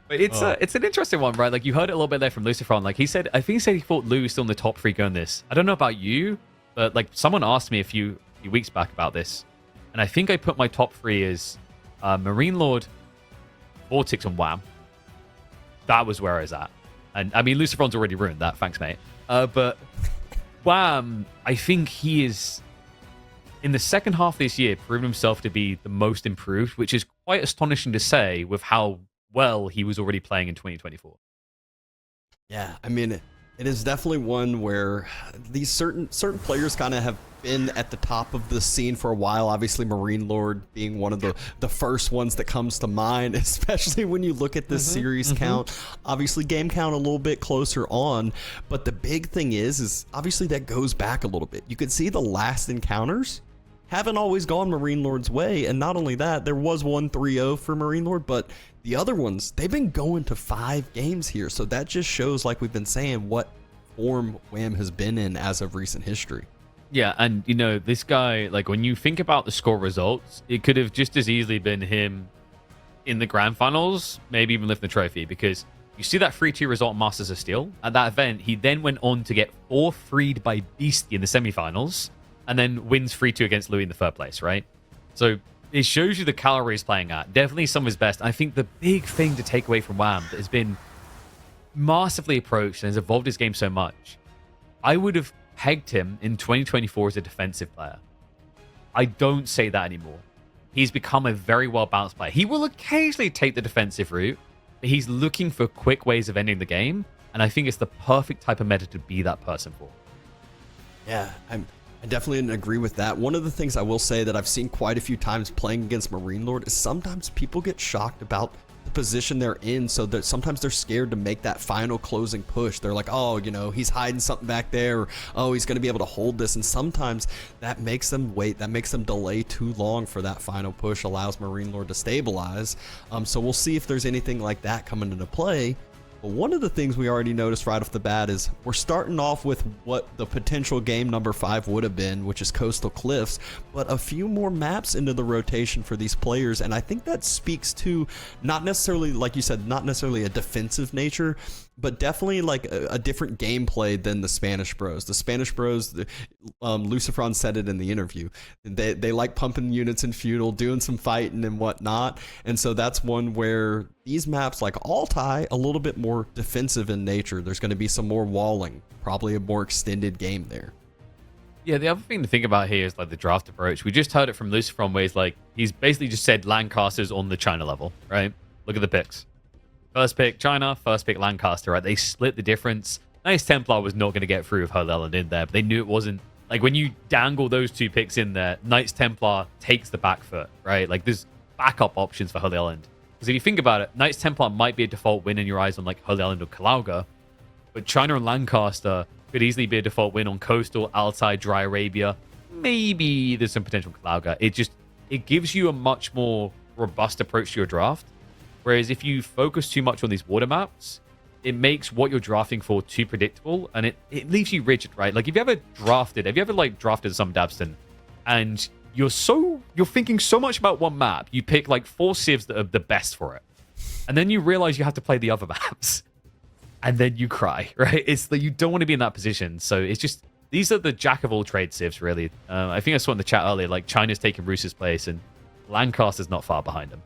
But it's an interesting one, right? Like you heard it a little bit there from Lucifron. Like I think he said he thought Lou was still in the top 3 going this. I don't know about you, but like someone asked me a few weeks back about this, and I think I put my top 3 as MarineLorD, Vortex, and Wham. That was where I was at. And I mean, Lucifron's already ruined that. Thanks, mate. But Wham, I think he is in the second half of this year proven himself to be the most improved, which is quite astonishing to say with how well he was already playing in 2024. Yeah, I mean, it is definitely one where these certain players kind of have been at the top of the scene for a while. Obviously, MarineLorD being one of the first ones that comes to mind, especially when you look at this series count. Obviously, game count a little bit closer on, but the big thing is obviously that goes back a little bit. You can see the last encounters haven't always gone MarineLorD's way, and not only that, there was one 3-0 for MarineLorD, but the other ones, they've been going to 5 games here, so that just shows, like we've been saying, what form Wham has been in as of recent history. Yeah, and you know, this guy, like when you think about the score results, it could have just as easily been him in the grand finals, maybe even lifting the trophy, because you see that 3-2 result in Masters of Steel. At that event, he then went on to get 4-3'd by Beastie in the semifinals, and then wins 3-2 against Louis in the third place, right? So it shows you the caliber he's playing at. Definitely some of his best. I think the big thing to take away from Wham that has been massively approached and has evolved his game so much, I would have pegged him in 2024 as a defensive player. I don't say that anymore. He's become a very well-balanced player. He will occasionally take the defensive route, but he's looking for quick ways of ending the game, and I think it's the perfect type of meta to be that person for. Yeah, I definitely agree with that. One of the things I will say that I've seen quite a few times playing against MarineLorD is sometimes people get shocked about the position they're in, so that sometimes they're scared to make that final closing push. They're like, oh, you know, he's hiding something back there, or oh, he's going to be able to hold this, and sometimes that makes them wait, that makes them delay too long for that final push, allows MarineLorD to stabilize. So we'll see if there's anything like that coming into play. But one of the things we already noticed right off the bat is we're starting off with what the potential game number 5 would have been, which is Coastal Cliffs, but a few more maps into the rotation for these players. And I think that speaks to not necessarily, like you said, not necessarily a defensive nature, but definitely like a different gameplay than the Spanish Bros. The Spanish Bros, Lucifron said it in the interview, they like pumping units in feudal, doing some fighting and whatnot. And so that's one where these maps like Altai, a little bit more defensive in nature. There's going to be some more walling, probably a more extended game there. Yeah, the other thing to think about here is like the draft approach. We just heard it from Lucifron, where he's basically just said Lancasters on the China level, right? Look at the picks. First pick China, first pick Lancaster, right? They split the difference. Knights Templar was not going to get through with Holy Island in there, but they knew it wasn't. Like when you dangle those 2 picks in there, Knights Templar takes the back foot, right? Like there's backup options for Holy Island. Because if you think about it, Knights Templar might be a default win in your eyes on like Holy Island or Kalauga, but China and Lancaster could easily be a default win on Coastal, Altai, Dry Arabia. Maybe there's some potential Kalauga. It gives you a much more robust approach to your draft. Whereas if you focus too much on these water maps, it makes what you're drafting for too predictable, and it leaves you rigid, right? Like, have you ever drafted some Dabston, and you're thinking so much about one map, you pick like 4 civs that are the best for it, and then you realize you have to play the other maps, and then you cry, right? It's like you don't want to be in that position. So it's just, these are the jack of all trades civs, really. I think I saw in the chat earlier, like China's taking Roos's place, and Lancaster's not far behind him.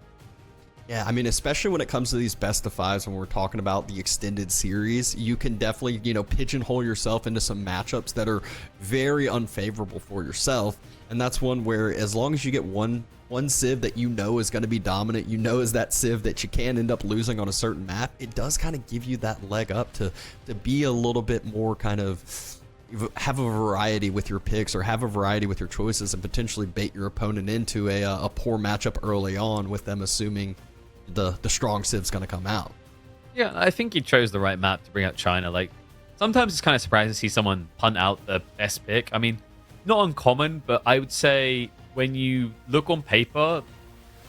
Yeah, I mean, especially when it comes to these best of 5s, when we're talking about the extended series, you can definitely, pigeonhole yourself into some matchups that are very unfavorable for yourself. And that's one where, as long as you get one civ that you know is going to be dominant, is that civ that you can end up losing on a certain map, it does kind of give you that leg up to be a little bit more kind of have a variety with your picks, or have a variety with your choices, and potentially bait your opponent into a poor matchup early on, with them assuming the strong civ's going to come out. Yeah, I think he chose the right map to bring out China. Like, sometimes it's kind of surprising to see someone punt out the best pick. I mean, not uncommon, but I would say when you look on paper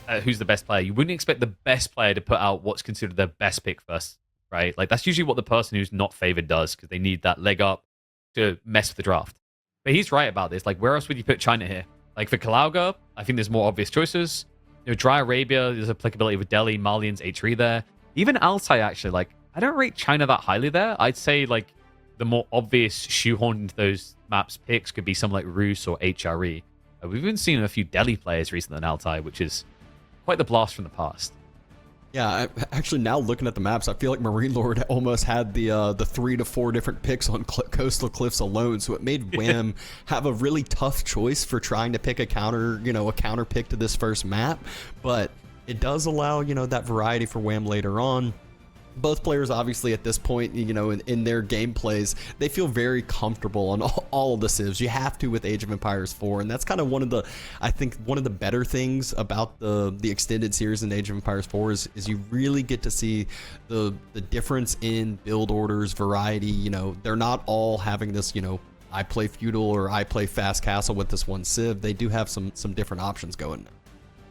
at who's the best player, you wouldn't expect the best player to put out what's considered their best pick first, right? Like, that's usually what the person who's not favored does, because they need that leg up to mess with the draft. But he's right about this. Like, where else would you put China here? Like, for Kalauga, I think there's more obvious choices. Dry Arabia, there's applicability with Delhi, Malians, H3 there. Even Altai, actually, like, I don't rate China that highly there. I'd say, like, the more obvious shoehorned into those maps picks could be something like Rus or HRE. We've even seen a few Delhi players recently in Altai, which is quite the blast from the past. Yeah, actually now looking at the maps, I feel like MarineLorD almost had the 3 to 4 different picks on coastal cliffs alone, so it made Wham have a really tough choice for trying to pick a counter pick to this first map, but it does allow, that variety for Wham later on. Both players, obviously, at this point, in their gameplays, they feel very comfortable on all of the civs. You have to with Age of Empires 4, and that's kind of one of the better things about the extended series in Age of Empires 4 is you really get to see the difference in build orders, variety. They're not all having this, I play feudal or I play fast castle with this one civ. They do have some different options going.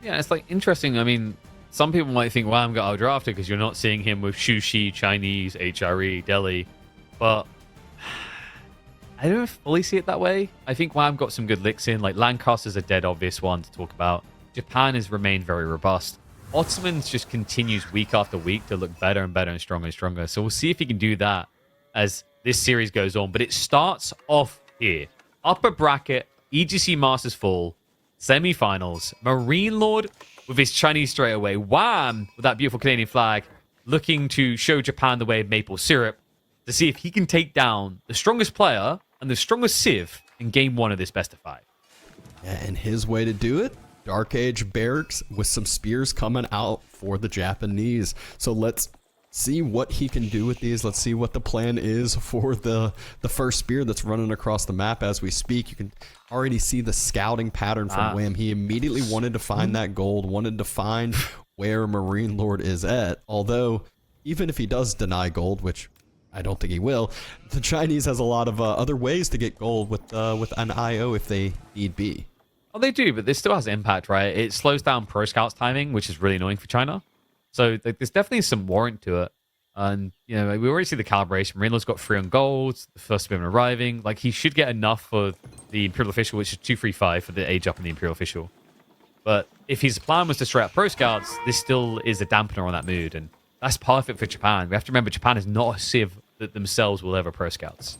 Yeah, it's like interesting. I mean, some people might think Wham got outdrafted because you're not seeing him with Shushi, Chinese, HRE, Delhi. But I don't fully see it that way. I think Wham got some good licks in. Like, Lancaster's a dead obvious one to talk about. Japan has remained very robust. Ottomans just continues week after week to look better and better and stronger and stronger. So we'll see if he can do that as this series goes on. But it starts off here. Upper bracket, EGC Masters Fall, Semifinals, MarineLorD with his Chinese straight away. Wham! With that beautiful Canadian flag, looking to show Japan the way of maple syrup to see if he can take down the strongest player and the strongest civ in game 1 of this best of 5. Yeah, and his way to do it, Dark Age barracks with some spears coming out for the Japanese. So let's see what he can do with these. Let's see what the plan is for the first spear that's running across the map as we speak. You can already see the scouting pattern from Wham. He immediately wanted to find that gold, wanted to find where MarineLorD is at. Although, even if he does deny gold, which I don't think he will, the Chinese has a lot of other ways to get gold with an IO if they need be. Oh, they do, but this still has impact, right? It slows down Pro Scouts timing, which is really annoying for China. So like, there's definitely some warrant to it. And, we already see the calibration. MarineLorD's got 3 on gold, the first spearman arriving. Like, he should get enough for the Imperial Official, which is 235 for the age up in the Imperial Official. But if his plan was to straight up Pro Scouts, this still is a dampener on that mood. And that's perfect for Japan. We have to remember Japan is not a civ that themselves will ever Pro Scouts.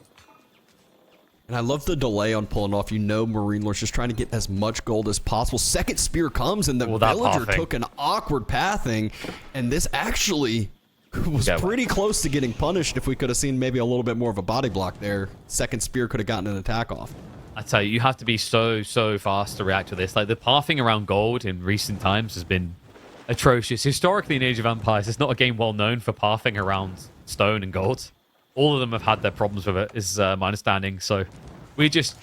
And I love the delay on pulling off. MarineLorD's just trying to get as much gold as possible. Second spear comes, and the villager took an awkward pathing. And this actually was pretty close to getting punished if we could have seen maybe a little bit more of a body block there. Second spear could have gotten an attack off. I tell you, you have to be so fast to react to this. Like, the pathing around gold in recent times has been atrocious. Historically, in Age of Empires, it's not a game well known for pathing around stone and gold. All of them have had their problems with it, is my understanding. So we're just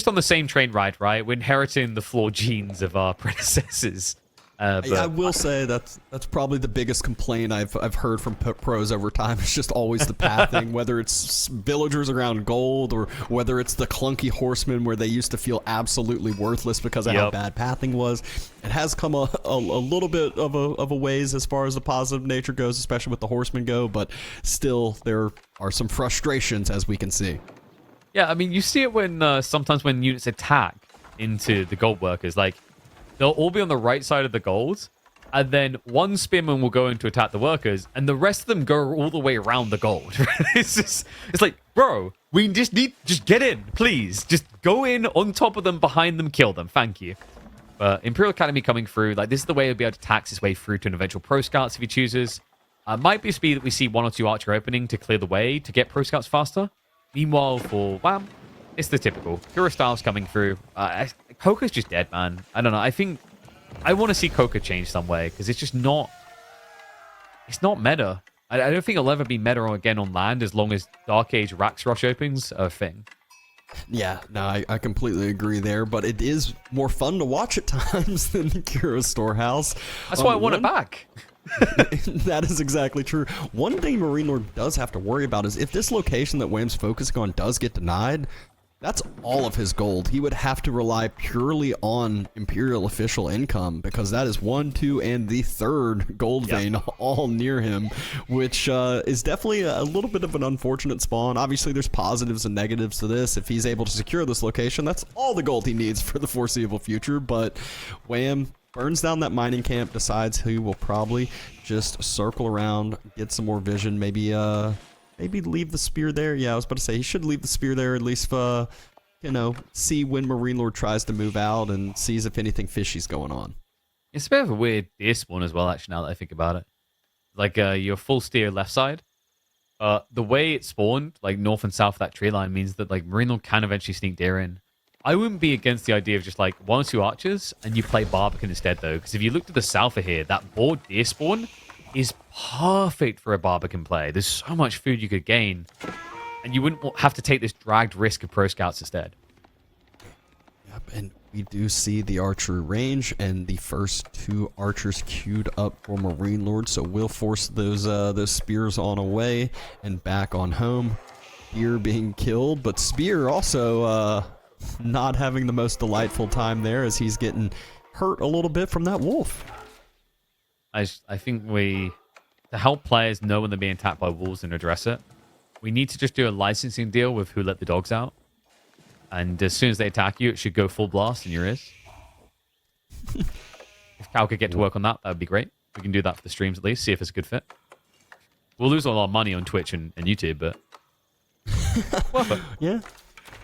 on the same train ride, right? We're inheriting the flawed genes of our predecessors. But I will say that's probably the biggest complaint I've heard from pros over time. It's just always the pathing, whether it's villagers around gold or whether it's the clunky horsemen where they used to feel absolutely worthless because of how bad pathing was. It has come a little bit of a ways as far as the positive nature goes, especially with the horsemen go, but still there are some frustrations as we can see. Yeah, I mean, you see it when sometimes when units attack into the gold workers, like, they'll all be on the right side of the gold, and then one spearman will go in to attack the workers, and the rest of them go all the way around the gold. It's like, bro, we just get in, please. Just go in on top of them, behind them, kill them. Thank you. But Imperial Academy coming through, like, this is the way he'll be able to tax his way through to an eventual Pro Scouts if he chooses. Might be speed that we see 1 or 2 archer opening to clear the way to get Pro Scouts faster. Meanwhile, for Wham, it's the typical. Kura Styles coming through. Koka's just dead, man. I don't know. I think I want to see Koka change some way because it's just not... It's not meta. I don't think it'll ever be meta again on land as long as Dark Age Rax Rush openings are a thing. Yeah, no, I completely agree there, but it is more fun to watch at times than Kura's Storehouse. That's why I want it back. That is exactly true. One thing MarineLorD does have to worry about is if this location that Wham's focusing on does get denied, that's all of his gold. He would have to rely purely on Imperial official income because that is 1, 2, and the 3rd gold vein all near him, which is definitely a little bit of an unfortunate spawn. Obviously, there's positives and negatives to this. If he's able to secure this location, that's all the gold he needs for the foreseeable future. But Wham burns down that mining camp, decides he will probably just circle around, get some more vision, maybe leave the spear there. Yeah, I was about to say he should leave the spear there, at least see when MarineLorD tries to move out and sees if anything fishy's going on. It's a bit of a weird deer spawn as well, actually, now that I think about it. Like, your full steer left side. The way it spawned, like, north and south of that tree line means that, like, MarineLorD can eventually sneak deer in. I wouldn't be against the idea of just, like, 1 or 2 archers, and you play Barbican instead, though. Because if you look to the south of here, that board deer spawn is perfect for a Barbican play. There's so much food you could gain, and you wouldn't have to take this dragged risk of Pro Scouts instead. Yep, and we do see the archery range and the first 2 archers queued up for MarineLorD, so we'll force those spears on away and back on home. Deer being killed, but Spear also not having the most delightful time there as he's getting hurt a little bit from that wolf. I think to help players know when they're being attacked by wolves and address it, we need to just do a licensing deal with who let the dogs out. And as soon as they attack you, it should go full blast in your ears. If Cal could get to work on that, that would be great. We can do that for the streams at least, see if it's a good fit. We'll lose a lot of money on Twitch and YouTube, but... Yeah,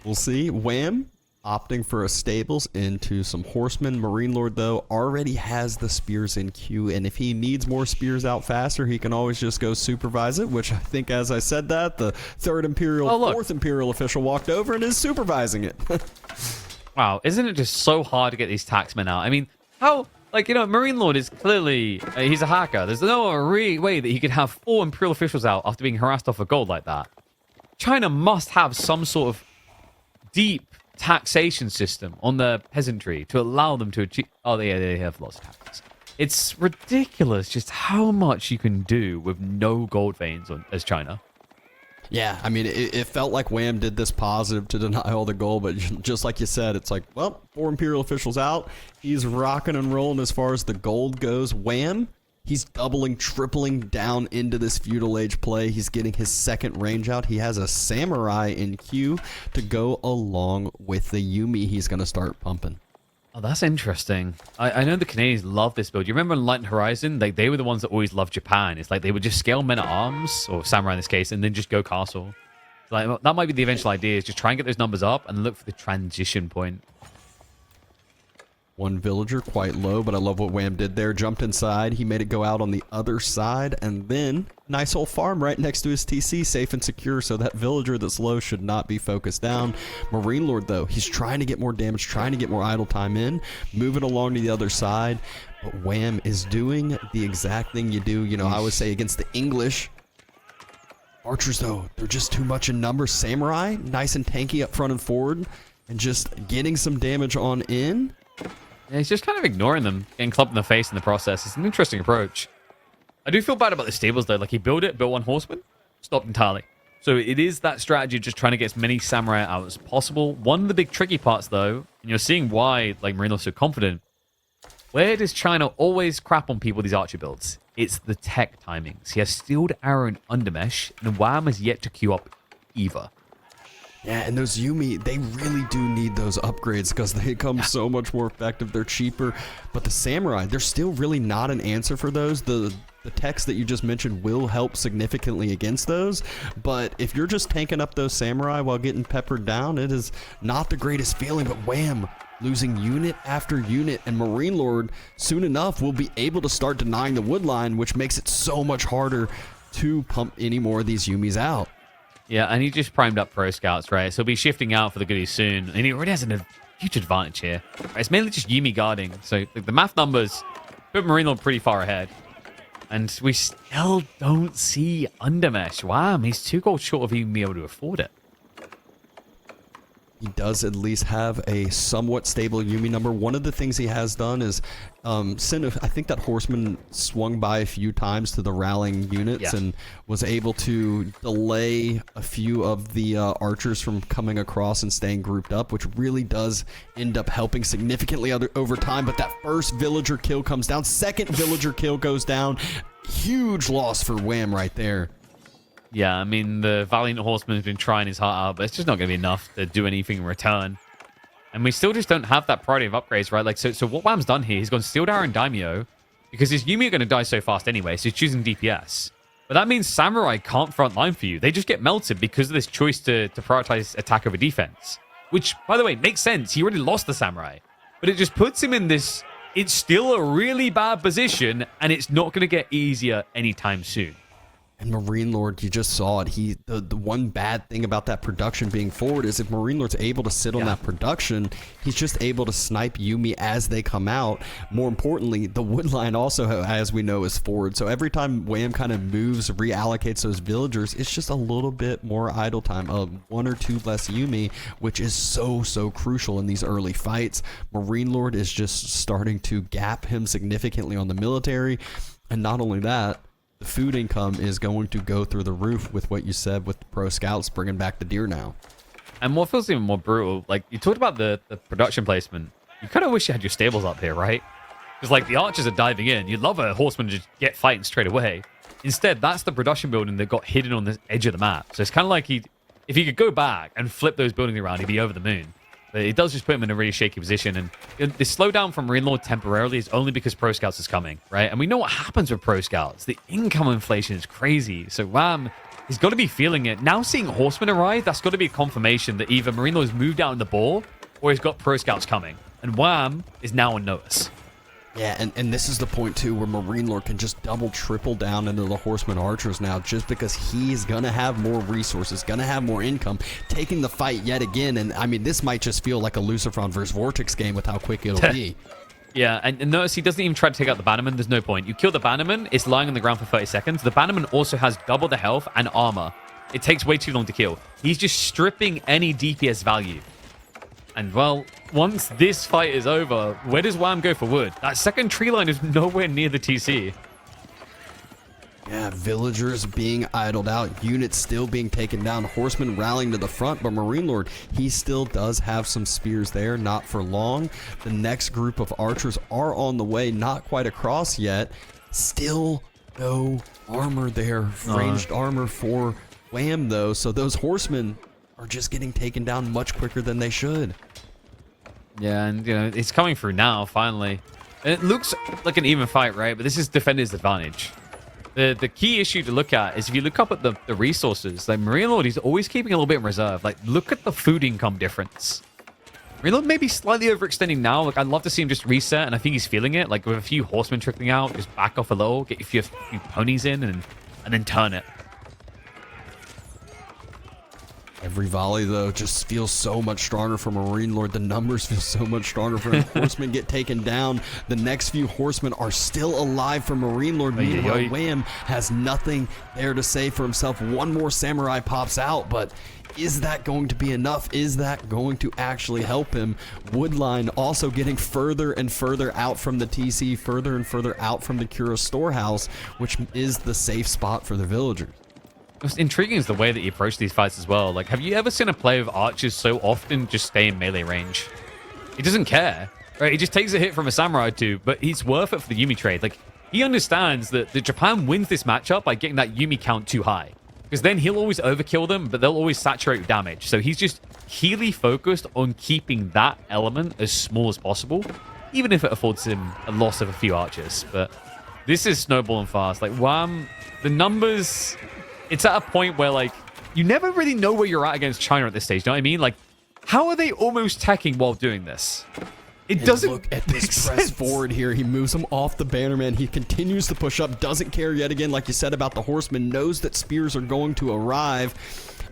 we'll see. Wham! Opting for a stables into some horsemen. MarineLorD, though, already has the spears in queue, and if he needs more spears out faster, he can always just go supervise it, which I think, as I said that, the 3rd Imperial, 4th Imperial official walked over and is supervising it. Wow, isn't it just so hard to get these taxmen out? I mean, how... Like, MarineLorD is clearly... he's a hacker. There's no way that he could have 4 Imperial officials out after being harassed off of gold like that. China must have some sort of deep taxation system on the peasantry to allow them to achieve... Oh, they have lots of taxes. It's ridiculous just how much you can do with no gold veins as China. Yeah, I mean, it felt like Wham did this positive to deny all the gold, but just like you said, it's like, well, 4 Imperial officials out. He's rocking and rolling as far as the gold goes. Wham! He's doubling, tripling down into this feudal age play. He's getting his 2nd range out. He has a samurai in queue to go along with the Yumi he's going to start pumping. Oh, that's interesting. I know the Canadians love this build. You remember in Light Horizon? Like, they were the ones that always loved Japan. It's like they would just scale men-at-arms, or samurai in this case, and then just go castle. Like, that might be the eventual idea, is just try and get those numbers up and look for the transition point. 1 villager, quite low, but I love what Wham did there. Jumped inside. He made it go out on the other side, and then nice old farm right next to his TC, safe and secure, so that villager that's low should not be focused down. MarineLorD, though, he's trying to get more damage, trying to get more idle time in, moving along to the other side, but Wham is doing the exact thing you do, I would say, against the English. Archers, though, they're just too much in numbers. Samurai, nice and tanky up front and forward, and just getting some damage on in. Yeah, he's just kind of ignoring them, getting clubbed in the face in the process. It's an interesting approach. I do feel bad about the stables, though. Like, he built 1 horseman, stopped entirely. So it is that strategy of just trying to get as many samurai out as possible. One of the big tricky parts, though, and you're seeing why, like, MarineLorD's so confident, where does China always crap on people with these archer builds? It's the tech timings. He has Steeled Arrow and Undermesh, and Wham has yet to queue up either. Yeah, and those Yumi, they really do need those upgrades because they become so much more effective. They're cheaper. But the Samurai, they're still really not an answer for those. The techs that you just mentioned will help significantly against those. But if you're just tanking up those Samurai while getting peppered down, it is not the greatest feeling. But wham, losing unit after unit. And MarineLorD, soon enough, will be able to start denying the wood line, which makes it so much harder to pump any more of these Yumis out. Yeah, and he just primed up Pro Scouts, right? So he'll be shifting out for the goodies soon. And he already has a huge advantage here. Right? It's mainly just Yumi guarding. So the math numbers put MarineLorD pretty far ahead. And we still don't see Undermesh. Wow, he's 2 gold short of even being able to afford it. He does at least have a somewhat stable Yumi number. One of the things he has done is send, I think that horseman swung by a few times to the rallying units and was able to delay a few of the archers from coming across and staying grouped up, which really does end up helping significantly over time. But that first villager kill comes down. Second villager kill goes down. Huge loss for Wham right there. Yeah, I mean, the Valiant Horseman has been trying his heart out, but it's just not going to be enough to do anything in return. And we still just don't have that priority of upgrades, right? Like, so what Wham's done here, he's gone Steel Arrow and Daimyo, because his Yumi are going to die so fast anyway, so he's choosing DPS. But that means Samurai can't front line for you. They just get melted because of this choice to prioritize attack over defense. Which, by the way, makes sense. He already lost the Samurai. But it just puts him in this... It's still a really bad position, and it's not going to get easier anytime soon. And MarineLorD, you just saw it. The one bad thing about that production being forward is if MarineLorD's able to sit on that production, he's just able to snipe Yumi as they come out. More importantly, the wood line also, as we know, is forward. So every time Wham kind of moves, reallocates those villagers, it's just a little bit more idle time of 1 or 2 less Yumi, which is so crucial in these early fights. MarineLorD is just starting to gap him significantly on the military. And not only that, the food income is going to go through the roof with what you said with the pro scouts bringing back the deer now. And what feels even more brutal, like you talked about the production placement. You kind of wish you had your stables up here, right? Because like the archers are diving in. You'd love a horseman to just get fighting straight away. Instead, that's the production building that got hidden on the edge of the map. So it's kind of like if he could go back and flip those buildings around, he'd be over the moon. But it does just put him in a really shaky position. And the slowdown from MarineLorD temporarily is only because Pro Scouts is coming, right? And we know what happens with Pro Scouts. The income inflation is crazy. So Wham, he's got to be feeling it. Now seeing Horsemen arrive, that's got to be a confirmation that either MarineLorD's moved out in the ball or he's got Pro Scouts coming. And Wham is now on notice. Yeah, and this is the point, too, where MarineLorD can just double, triple down into the Horseman Archers now just because he's going to have more resources, going to have more income, taking the fight yet again. And, I mean, this might just feel like a Lucifron versus Vortex game with how quick it'll be. Yeah, and notice he doesn't even try to take out the Bannerman. There's no point. You kill the Bannerman, it's lying on the ground for 30 seconds. The Bannerman also has double the health and armor. It takes way too long to kill. He's just stripping any DPS value. And, well, once this fight is over, where does Wham go for wood? That second tree line is nowhere near the TC. Yeah, villagers being idled out, units still being taken down, horsemen rallying to the front, but MarineLorD, he still does have some spears there, not for long. The next group of archers are on the way, not quite across yet. Still no armor there, ranged armor for Wham, though, so those horsemen are just getting taken down much quicker than they should. Yeah, and, you know, it's coming through now, finally. And it looks like an even fight, right? But this is defender's advantage. The key issue to look at is if you look up at the resources, like MarineLorD is always keeping a little bit in reserve. Like, look at the food income difference. MarineLorD may be slightly overextending now. Like, I'd love to see him just reset, and I think he's feeling it. Like, with a few horsemen trickling out, just back off a little, get a few ponies in, and then turn it. Every volley, though, just feels so much stronger for MarineLorD. The numbers feel so much stronger for him. Horsemen get taken down. The next few horsemen are still alive for MarineLorD. Meanwhile, Wham has nothing there to say for himself. One more samurai pops out, but is that going to be enough? Is that going to actually help him? Woodline also getting further and further out from the TC, further and further out from the Cura storehouse, which is the safe spot for the villagers. What's intriguing is the way that you approach these fights as well. Like, have you ever seen a player of archers so often just stay in melee range? He doesn't care, right? He just takes a hit from a samurai too, but he's worth it for the Yumi trade. Like, he understands that Japan wins this matchup by getting that Yumi count too high. Because then he'll always overkill them, but they'll always saturate with damage. So he's just keenly focused on keeping that element as small as possible, even if it affords him a loss of a few archers. But this is snowballing fast. Like, Wham, the numbers... It's at a point where, like, you never really know where you're at against China at this stage. You know what I mean? Like, how are they almost teching while doing this? It doesn't look at this press forward here. He moves him off the bannerman. He continues to push up. Doesn't care yet again, like you said about the horseman. Knows that spears are going to arrive.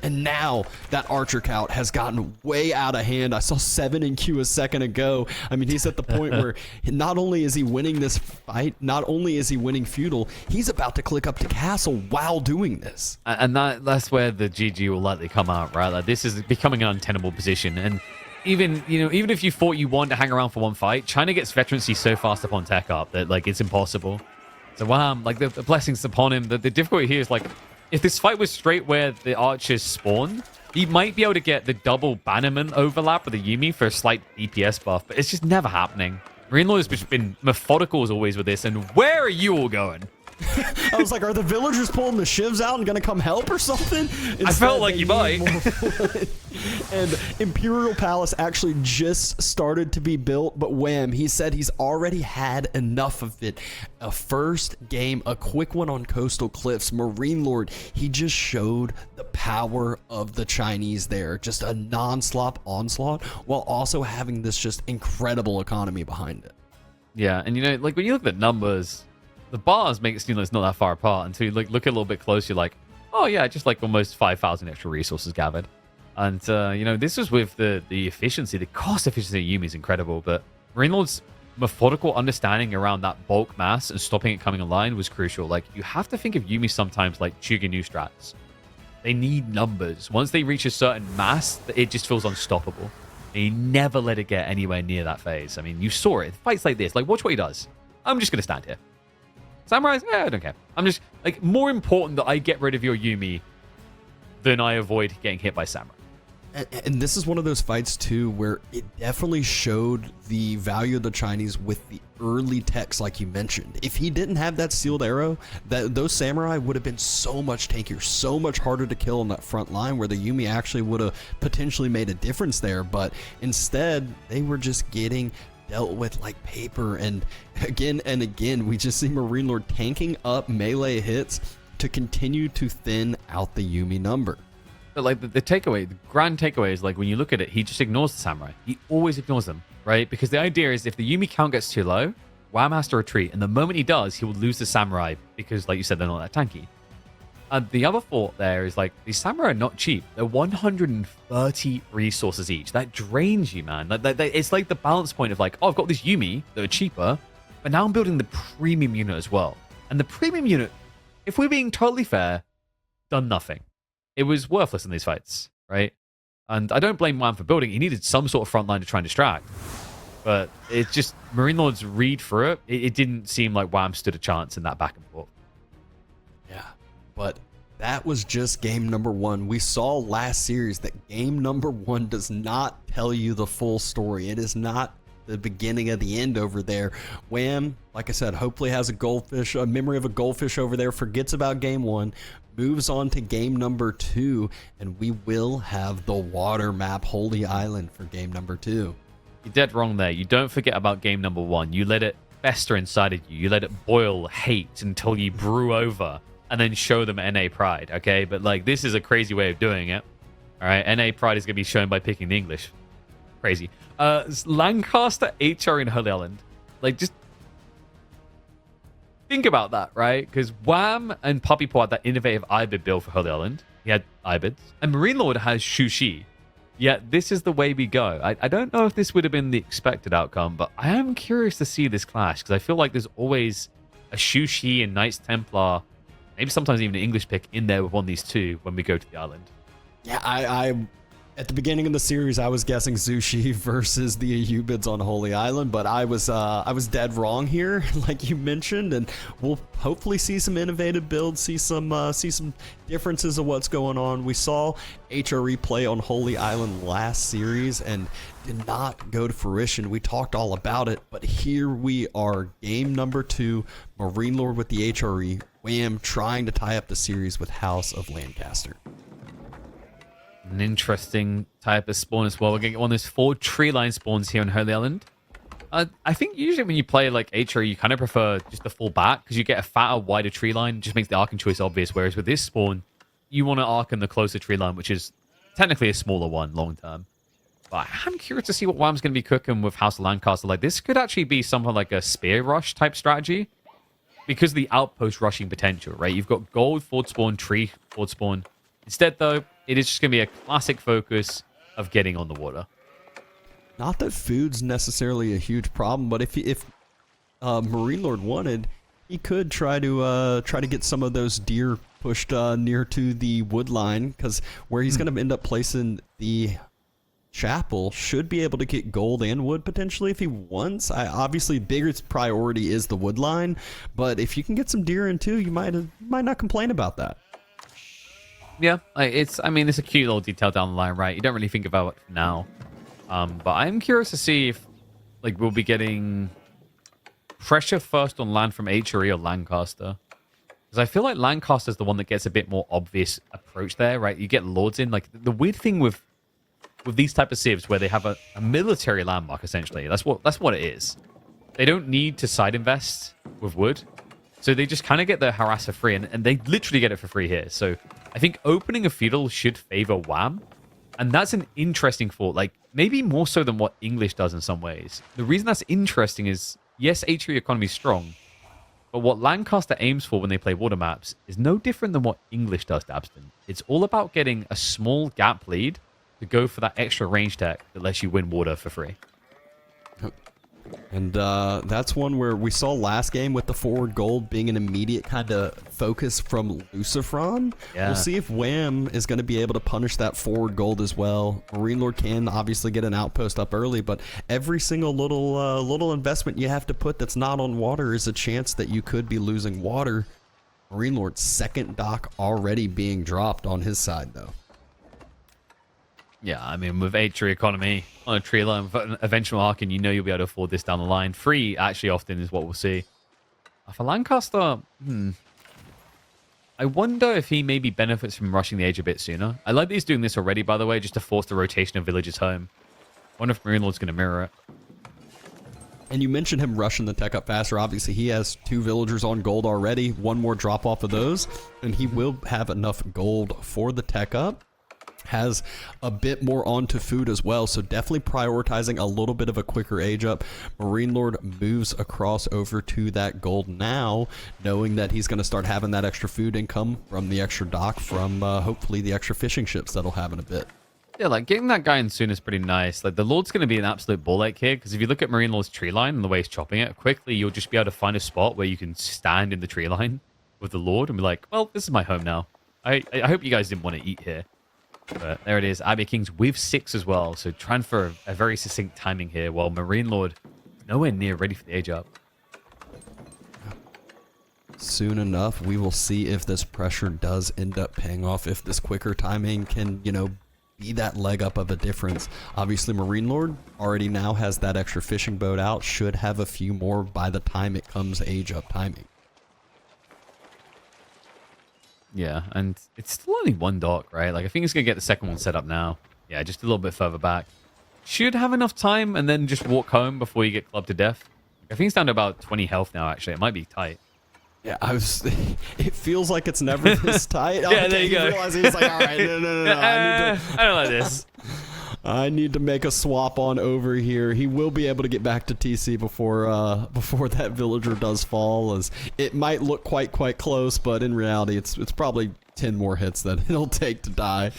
And now that archer count has gotten way out of hand. I saw 7 in queue a second ago. I mean, he's at the point where not only is he winning this fight, not only is he winning feudal, he's about to click up to castle while doing this. And that's where the GG will likely come out, right? Like, this is becoming an untenable position. And even if you thought you wanted to hang around for one fight, China gets veterancy so fast upon tech up that, like, it's impossible. So, Wham, like, the blessings upon him. The difficulty here is, like, if this fight was straight where the archers spawn, he might be able to get the double Bannerman overlap with the Yumi for a slight DPS buff, but it's just never happening. MarineLorD has just been methodical as always with this, and where are you all going? I was like, are the villagers pulling the shivs out and gonna come help or something? I felt like you might. And Imperial Palace actually just started to be built, but wham, he said he's already had enough of it. A first game, a quick one on Coastal Cliffs. MarineLorD, he just showed the power of the Chinese there. Just a non-stop onslaught while also having this just incredible economy behind it. Yeah, and you know, like when you look at the numbers, the bars make it seem like it's not that far apart until you like look a little bit closer, you're like, oh yeah, just like almost 5,000 extra resources gathered. And, you know, this was with the efficiency, the cost efficiency of Yuumi is incredible, but MarineLorD's methodical understanding around that bulk mass and stopping it coming online was crucial. Like, you have to think of Yuumi sometimes like Chuga new strats. They need numbers. Once they reach a certain mass, it just feels unstoppable. They never let it get anywhere near that phase. I mean, you saw it. Fights like this. Like, watch what he does. I'm just going to stand here. Samurais? I don't care. I'm just, like, more important that I get rid of your Yuumi than I avoid getting hit by Samurai. And this is one of those fights, too, where it definitely showed the value of the Chinese with the early techs, like you mentioned. If he didn't have that sealed arrow, those samurai would have been so much tankier, so much harder to kill on that front line, where the Yuumi actually would have potentially made a difference there. But instead, they were just getting dealt with like paper. And again, we just see MarineLorD tanking up melee hits to continue to thin out the Yuumi number. But like the takeaway, the grand takeaway is like when you look at it, he just ignores the samurai. He always ignores them, right? Because the idea is if the Yuumi count gets too low, Wham has to retreat. And the moment he does, he will lose the samurai because, like you said, they're not that tanky. And the other thought there is like these samurai are not cheap. They're 130 resources each. That drains you, man. It's like the balance point of like, oh, I've got this Yuumi that are cheaper, but now I'm building the premium unit as well. And the premium unit, if we're being totally fair, done nothing. It was worthless in these fights, right? And I don't blame Wham for building. He needed some sort of front line to try and distract. But it's just MarineLorD's read for it. It didn't seem like Wham stood a chance in that back and forth. Yeah, but that was just game number one. We saw last series that game number one does not tell you the full story. It is not the beginning of the end over there. Wham, like I said, hopefully has a memory of a goldfish over there, forgets about game one, moves on to game number two, and we will have the water map Holy Island for game number two. You're dead wrong there. You don't forget about game number one. You let it fester inside of you. You let it boil hate until you brew over and then show them NA pride, okay? But like, this is a crazy way of doing it. All right, NA pride is going to be shown by picking the English. Crazy. Lancaster, HR in Holy Island. Like, just think about that, right? Because Wham and Puppy Paw had that innovative Ibid build for Holy Island. He had Ibids. And MarineLorD has Shushi. Yet this is the way we go. I don't know if this would have been the expected outcome, but I am curious to see this clash because I feel like there's always a Shushi and Knights Templar, maybe sometimes even an English pick in there with one of these two when we go to the island. Yeah, I at the beginning of the series, I was guessing Zushi versus the Ubids on Holy Island, but I was dead wrong here, like you mentioned, and we'll hopefully see some innovative builds, see some differences of what's going on. We saw HRE play on Holy Island last series and did not go to fruition. We talked all about it, but here we are, game number two, MarineLorD with the HRE, Wham trying to tie up the series with House of Lancaster. An interesting type of spawn as well. We're going to get one of those 4 tree line spawns here on Holy Island. I think usually when you play like HRE, you kind of prefer just the full back because you get a fatter, wider tree line. It just makes the arcing choice obvious. Whereas with this spawn, you want to arc in the closer tree line, which is technically a smaller one long term. But I'm curious to see what Wham's going to be cooking with House of Lancaster. Like, this could actually be something like a spear rush type strategy because of the outpost rushing potential, right? You've got gold forward spawn, tree forward spawn. Instead, though, it is just going to be a classic focus of getting on the water. Not that food's necessarily a huge problem, but if MarineLorD wanted, he could try to get some of those deer pushed near to the wood line, because where he's going to end up placing the chapel should be able to get gold and wood potentially if he wants. Obviously, biggest priority is the wood line, but if you can get some deer in too, you might not complain about that. Yeah, it's a cute little detail down the line, right? You don't really think about it now. But I'm curious to see if like we'll be getting pressure first on land from HRE or Lancaster. Because I feel like Lancaster's the one that gets a bit more obvious approach there, right? You get Lords in. Like, the weird thing with with these type of civs where they have a military landmark, essentially. That's what it is. They don't need to side invest with wood. So they just kind of get the harasser free, and they literally get it for free here. So I think opening a feudal should favor Wham. And that's an interesting thought, like maybe more so than what English does in some ways. The reason that's interesting is, yes, HE economy is strong, but what Lancaster aims for when they play water maps is no different than what English does to Abston. It's all about getting a small gap lead to go for that extra range tech that lets you win water for free. And that's one where we saw last game with the forward gold being an immediate kind of focus from Lucifron. Yeah. We'll see if Wham is going to be able to punish that forward gold as well. MarineLorD can obviously get an outpost up early, but every single little investment you have to put that's not on water is a chance that you could be losing water. MarineLorD's second dock already being dropped on his side, though. Yeah, I mean, with HE economy on a tree line, with an eventual arc, and you know you'll be able to afford this down the line. Free, actually, often is what we'll see. For Lancaster, I wonder if he maybe benefits from rushing the age a bit sooner. I like that he's doing this already, by the way, just to force the rotation of villages home. I wonder if MarineLorD's going to mirror it. And you mentioned him rushing the tech up faster. Obviously, he has 2 villagers on gold already. One more drop off of those, and he will have enough gold for the tech up. Has a bit more onto food as well, so definitely prioritizing a little bit of a quicker age up. MarineLorD moves across over to that gold now, knowing that he's going to start having that extra food income from the extra dock, from hopefully the extra fishing ships that'll have in a bit. Yeah, like getting that guy in soon is pretty nice. Like the Lord's going to be an absolute ball ache here, because if you look at MarineLorD's tree line and the way he's chopping it, quickly you'll just be able to find a spot where you can stand in the tree line with the Lord and be like, well, this is my home now. I hope you guys didn't want to eat here. But there it is, Abbey Kings with 6 as well, so trying for a very succinct timing here, while MarineLorD nowhere near ready for the age up. Soon enough, we will see if this pressure does end up paying off, if this quicker timing can, be that leg up of a difference. Obviously, MarineLorD already now has that extra fishing boat out, should have a few more by the time it comes age up timing. Yeah, and it's still only 1 dock, right? Like, I think he's going to get the second one set up now. Yeah, just a little bit further back. Should have enough time and then just walk home before you get clubbed to death. I think he's down to about 20 health now, actually. It might be tight. Yeah, it feels like it's never this tight. Yeah, there you go. He's like, all right, no. I don't like this. I need to make a swap on over here. He will be able to get back to TC before that villager does fall, as it might look quite close, but in reality, it's probably 10 more hits that it'll take to die.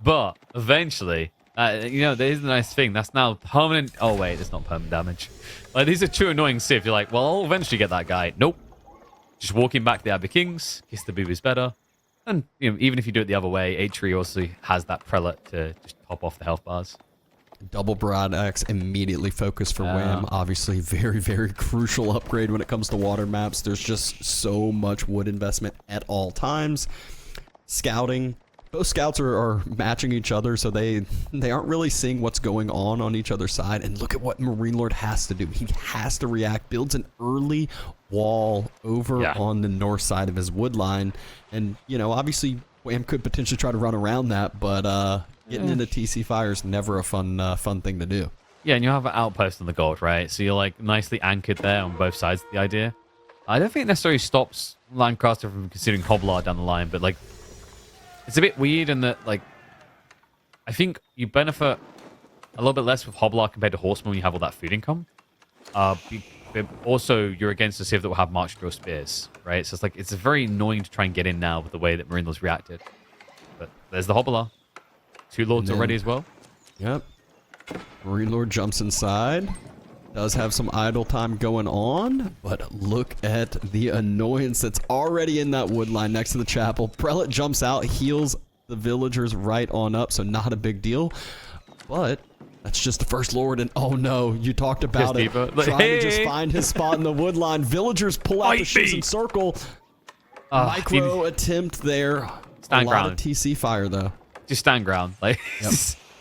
But eventually, there's the nice thing. That's now permanent. Oh wait, it's not permanent damage. Like, these are 2 annoying civs. You're like, well, I'll eventually get that guy. Nope. Just walking back the Abbey Kings. Kiss the boobies better. And even if you do it the other way, Atri also has that prelate to just top off the health bars. Double broad axe immediately focused for Wham. Obviously, very crucial upgrade when it comes to water maps. There's just so much wood investment at all times. Scouting. Both scouts are matching each other, so they aren't really seeing what's going on each other's side. And look at what MarineLorD has to do. He has to react, builds an early wall over on the north side of his wood line. And, obviously, Wham could potentially try to run around that, but getting into TC fire is never a fun thing to do. Yeah, and you have an outpost on the gold, right? So you're, like, nicely anchored there on both sides of the idea. I don't think it necessarily stops Lancaster from considering Hobbler down the line, but, like, it's a bit weird in that, like, I think you benefit a little bit less with Hobbler compared to Horseman when you have all that food income. But also, you're against a civ that will have March Drill Spears, right? So it's very annoying to try and get in now with the way that MarineLorD's reacted. But there's the Hobbler. 2 Lords already as well. Yep. MarineLorD jumps inside. Does have some idle time going on, but look at the annoyance that's already in that wood line next to the chapel. Prelate jumps out, heals the villagers right on up, so not a big deal. But that's just the first Lord, and oh no, you talked about it. Trying to just find his spot in the wood line. Villagers pull out the ships and circle. Micro attempt there. Stand a ground. lot of TC fire though. Just stand ground. Like,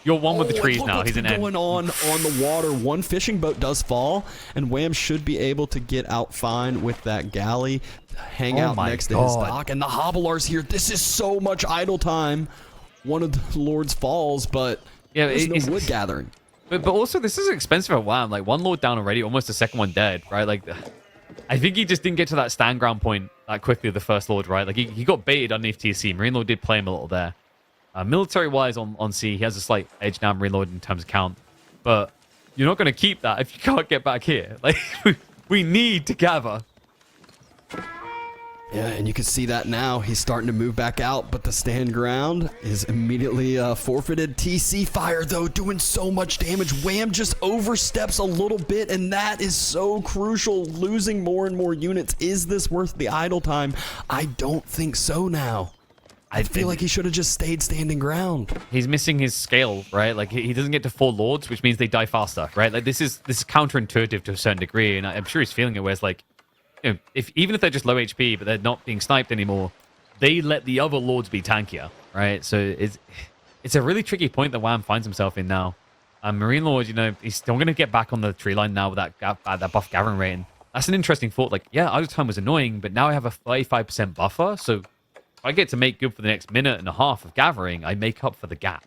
you're one with the trees now. He's an end. Going on the water. 1 fishing boat does fall, and Wham should be able to get out fine with that galley. Hang out next to his dock, and the Hobbler's here. This is so much idle time. one of the Lord's falls, but Yeah, there's no wood gathering. But also, this is expensive at WAM. Like, one Lord down already, almost the second one dead, right? Like, I think he just didn't get to that stand ground point that quickly, the first Lord, right? Like, he got baited underneath TC. MarineLorD did play him a little there. Military-wise on sea, he has a slight edge now, MarineLorD, in terms of count. But you're not going to keep that if you can't get back here. Like, we need to gather. Yeah, and you can see that now. He's starting to move back out, but the stand ground is immediately forfeited. TC fire, though, doing so much damage. Wham just oversteps a little bit, and that is so crucial. Losing more and more units. Is this worth the idle time? I don't think so now. I feel like he should have just stayed standing ground. He's missing his scale, right? Like, he doesn't get to 4 Lords, which means they die faster, right? Like, this is counterintuitive to a certain degree, and I'm sure he's feeling it, where it's like, you know, even if they're just low HP, but they're not being sniped anymore, they let the other Lords be tankier, right? So it's a really tricky point that WAM finds himself in now. MarineLorD, you know, he's still going to get back on the tree line now with that buff gathering rate. And that's an interesting thought. Like, yeah, idle time was annoying, but now I have a 35% buffer, so if I get to make good for the next minute and a half of gathering, I make up for the gap.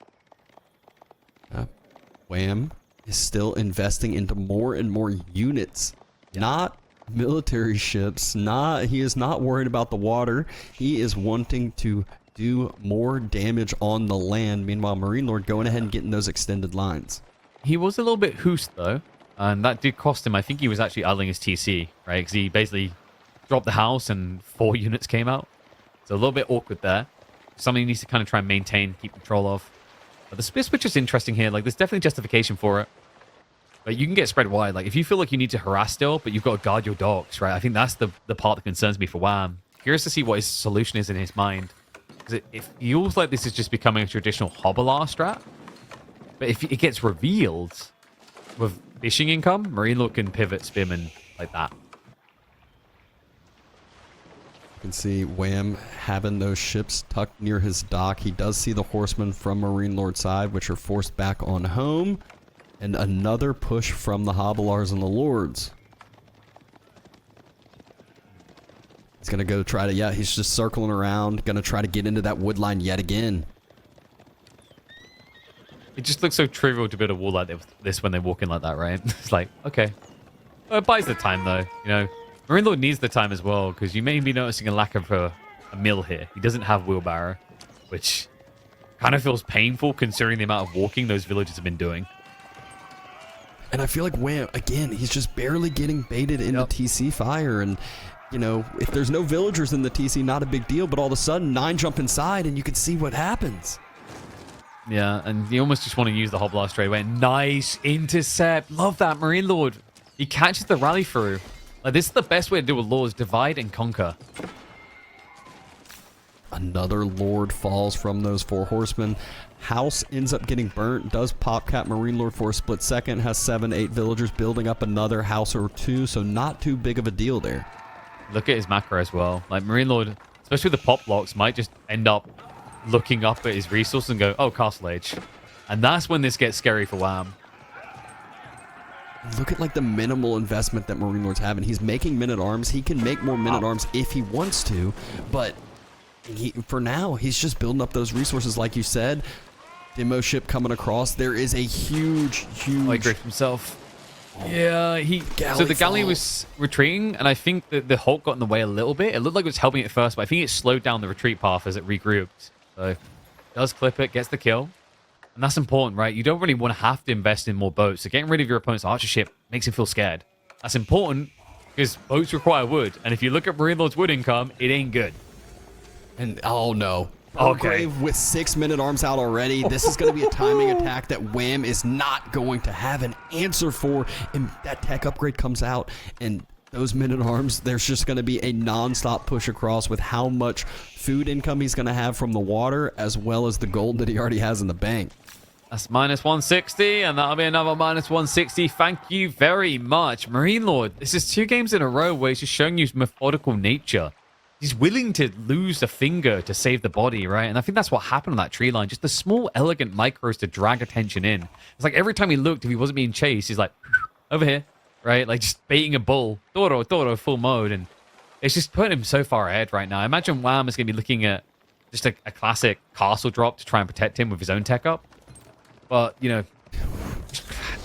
Wham is still investing into more and more units, not military ships. He is not worried about the water. He is wanting to do more damage on the land. Meanwhile, MarineLorD going ahead and getting those extended lines. He was a little bit hoosed, though, and that did cost him. I think he was actually idling his TC, right? Because he basically dropped the house and 4 units came out. So a little bit awkward there. Something he needs to kind of try and maintain, keep control of. But the split switch is interesting here. Like, there's definitely justification for it. But you can get spread wide. Like, if you feel like you need to harass still, but you've got to guard your docks, right? I think that's the part that concerns me for WAM. Curious to see what his solution is in his mind. Because it feels like this is just becoming a traditional Hobbler strat. But if it gets revealed with fishing income, MarineLorD can pivot, spin, and like that. You can see Wham having those ships tucked near his dock. He does see the horsemen from MarineLorD's side, which are forced back on home. And another push from the Hobblars and the Lords. He's going to go try to, he's just circling around, going to try to get into that wood line yet again. It just looks so trivial to build a wall like this when they walk in like that, right? It's like, okay. Well, it buys the time, though. You know, MarineLorD needs the time as well, because you may be noticing a lack of a mill here. He doesn't have wheelbarrow, which kind of feels painful considering the amount of walking those villagers have been doing. And I feel like Wham, again, he's just barely getting baited into TC fire. And, you know, if there's no villagers in the TC, not a big deal. But all of a sudden, 9 jump inside, and you can see what happens. Yeah, and you almost just want to use the Hobbler straight away. Nice intercept. Love that, MarineLorD. He catches the rally through. Like, this is the best way to deal with Lords. Divide and conquer. Another Lord falls from those 4 horsemen. House ends up getting burnt. Does pop cap MarineLorD for a split second. Has 7, 8 villagers building up another house or 2. So not too big of a deal there. Look at his macro as well. Like, MarineLorD, especially with the pop blocks, might just end up looking up at his resources and go, oh, castle age. And that's when this gets scary for WAM. Look at like the minimal investment that MarineLorD's having. He's making men-at-arms. He can make more men-at-arms if he wants to, but for now, he's just building up those resources, like you said. Demo ship coming across. There is a huge. Oh, he gripped himself. Yeah, so the galley was retreating, and I think that the Hulk got in the way a little bit. It looked like it was helping it first, but I think it slowed down the retreat path as it regrouped. So, does clip it, gets the kill. And that's important, right? You don't really want to have to invest in more boats. So getting rid of your opponent's archer ship makes him feel scared. That's important because boats require wood. And if you look at MarineLorD's wood income, it ain't good. And, oh no. Okay. With 6 men-at-arms out already, this is going to be a timing attack that Wham is not going to have an answer for. And that tech upgrade comes out, and those men-at-arms, there's just going to be a non-stop push across with how much food income he's going to have from the water, as well as the gold that he already has in the bank. That's minus 160, and that'll be another minus 160. Thank you very much. MarineLorD, this is 2 games in a row where he's just showing you his methodical nature. He's willing to lose a finger to save the body, right? And I think that's what happened on that tree line. Just the small, elegant micros to drag attention in. It's like every time he looked, if he wasn't being chased, he's like, over here, right? Like just baiting a bull. Toro, full mode. And it's just putting him so far ahead right now. I imagine WAM is going to be looking at just a classic castle drop to try and protect him with his own tech up. But, you know,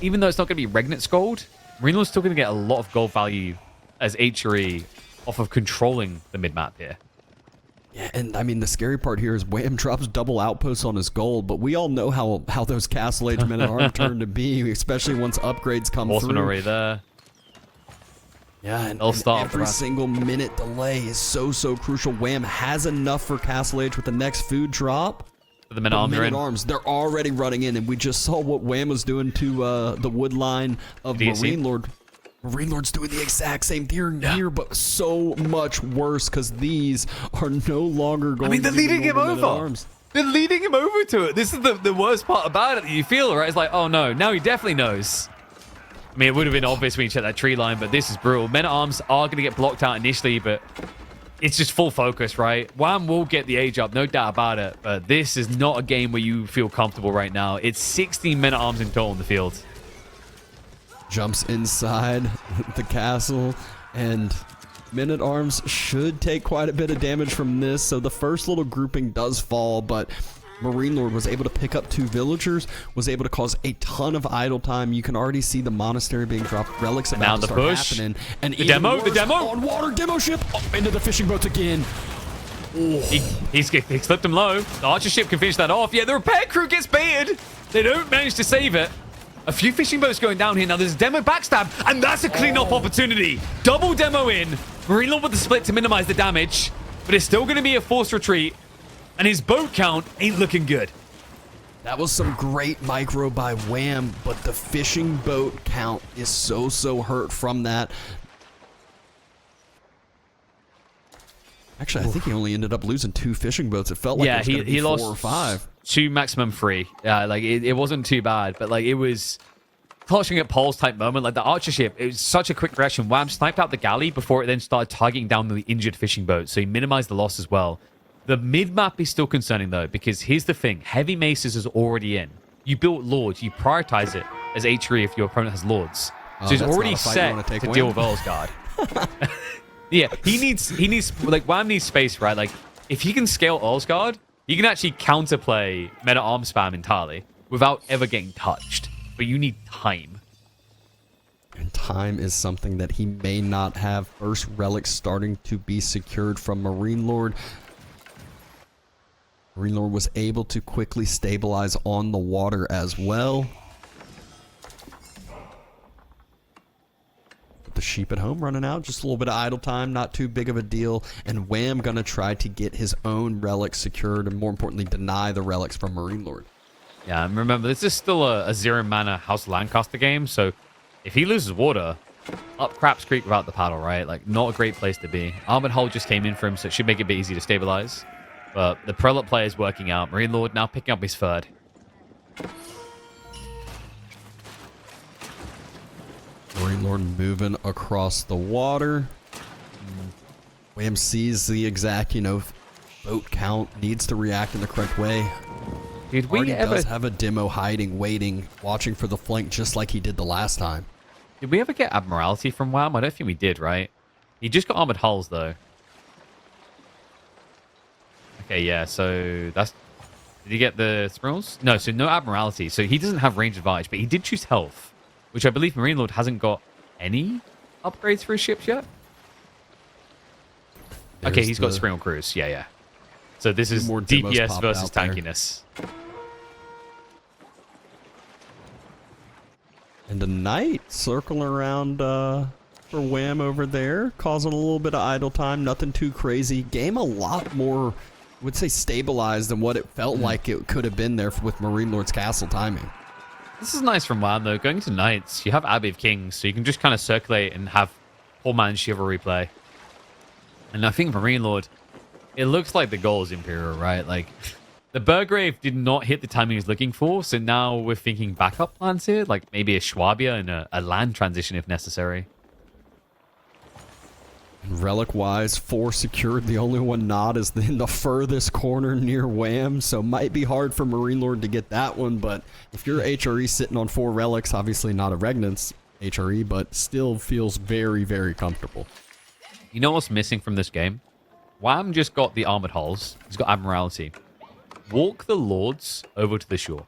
even though it's not going to be Regnant's gold, MarineLord's still going to get a lot of gold value as HRE off of controlling the mid-map here. Yeah, and I mean, the scary part here is Wham drops double outposts on his gold, but we all know how those Castle Age men-at-arms turn to be, especially once upgrades come Horseman through. already there. Yeah, and start every single minute delay is so crucial. Wham has enough for Castle Age with the next food drop. The men-at-arms, they're already running in, and we just saw what Wham was doing to the wood line of MarineLorD. MarineLord's doing the exact same thing here, but so much worse because these are no longer going. I mean, they're to be leading him over. They're leading him over to it. This is the worst part about it. You feel, right? It's like, oh no, now he definitely knows. I mean, it would have been obvious when you checked that tree line, but this is brutal. Men-at-arms are going to get blocked out initially, but it's just full focus, right? Wham will get the age up, no doubt about it, but this is not a game where you feel comfortable right now. It's 16 men-at-arms in total in the field. Jumps inside the castle, and men-at-arms should take quite a bit of damage from this, so the first little grouping does fall, but MarineLorD was able to pick up 2 villagers, was able to cause a ton of idle time. You can already see the monastery being dropped, relics about to start happening, and the demo on water demo ship into the fishing boats again. He slipped him low. The archer ship can finish that off. Yeah, the repair crew gets baited. They don't manage to save it. A few fishing boats going down here. Now there's a demo backstab, and that's a clean-up opportunity. Double demo in. MarineLorD with the split to minimize the damage, but it's still going to be a forced retreat, and his boat count ain't looking good. That was some great micro by Wham, but the fishing boat count is so hurt from that. Actually, I think he only ended up losing 2 fishing boats. It felt like it was he lost 4 or 5. 2, maximum 3. Yeah, like it wasn't too bad, but like it was clutching at poles type moment. Like the archer ship, it was such a quick reaction. Wham sniped out the galley before it then started targeting down the injured fishing boat, so he minimized the loss as well. The mid-map is still concerning though, because here's the thing: heavy maces is already in. You built lords, you prioritize it as HRE if your opponent has lords, so he's already set to deal with Earlsguard. Yeah, he needs like Wham needs space, right? Like if he can scale Earlsguard, he can actually counterplay meta-arm spam entirely without ever getting touched. But you need time. And time is something that he may not have. First relics starting to be secured from MarineLorD. MarineLorD was able to quickly stabilize on the water as well. The sheep at home running out, just a little bit of idle time, not too big of a deal, and Wham gonna try to get his own relics secured, and more importantly deny the relics from MarineLorD. Yeah, and remember, this is still a 0 mana House of Lancaster game, so if he loses water, up Craps Creek without the paddle, right? Like, not a great place to be. Armored Hull just came in for him, so it should make it a bit easy to stabilize, but the Prelate play is working out. MarineLorD now picking up his 3rd. MarineLorD moving across the water. Wham sees the exact, boat count, needs to react in the correct way. Dude, does have a demo hiding, waiting, watching for the flank just like he did the last time. Did we ever get Admiralty from Wham? I don't think we did, right? He just got Armored Hulls, though. Okay, yeah, so that's... Did he get the Thrills? No, so no Admiralty. So he doesn't have range advantage, but he did choose Health, which I believe MarineLorD hasn't got any upgrades for his ships yet. Okay, he's got Spring on Cruise. Yeah. So this is more DPS versus tankiness. And a knight circling around for Wham over there, causing a little bit of idle time. Nothing too crazy. Game a lot more, I would say, stabilized than what it felt like it could have been there with MarineLorD's castle timing. This is nice from Wham, though. Going to Knights, you have Abbey of Kings, so you can just kind of circulate and have Poor Man's Chivalry play. And I think MarineLorD, it looks like the goal is Imperial, right? Like, the Burgrave did not hit the timing he was looking for, so now we're thinking backup plans here, like maybe a Schwabia and a land transition if necessary. Relic-wise, 4 secured. The only one not is in the furthest corner near Wham, so might be hard for MarineLorD to get that one, but if you're HRE sitting on 4 relics, obviously not a Regnant's HRE, but still feels very, very comfortable. You know what's missing from this game? Wham just got the armored hulls. He's got Admiralty. Walk the Lords over to the shore.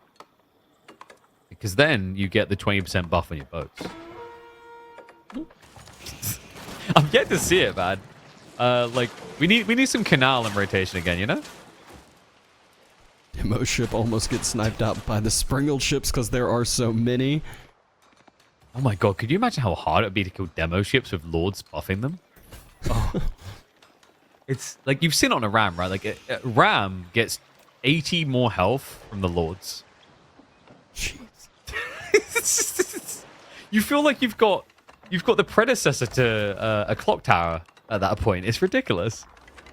Because then you get the 20% buff on your boats. I'm yet to see it, man. Like, we need some canal and rotation again, you know? Demo ship almost gets sniped out by the sprinkled ships because there are so many. Oh my god, could you imagine how hard it would be to kill demo ships with Lords buffing them? Oh. It's like you've seen on a Ram, right? Like a Ram gets 80 more health from the Lords. Jeez. You feel like you've got the predecessor to a clock tower at that point. It's ridiculous.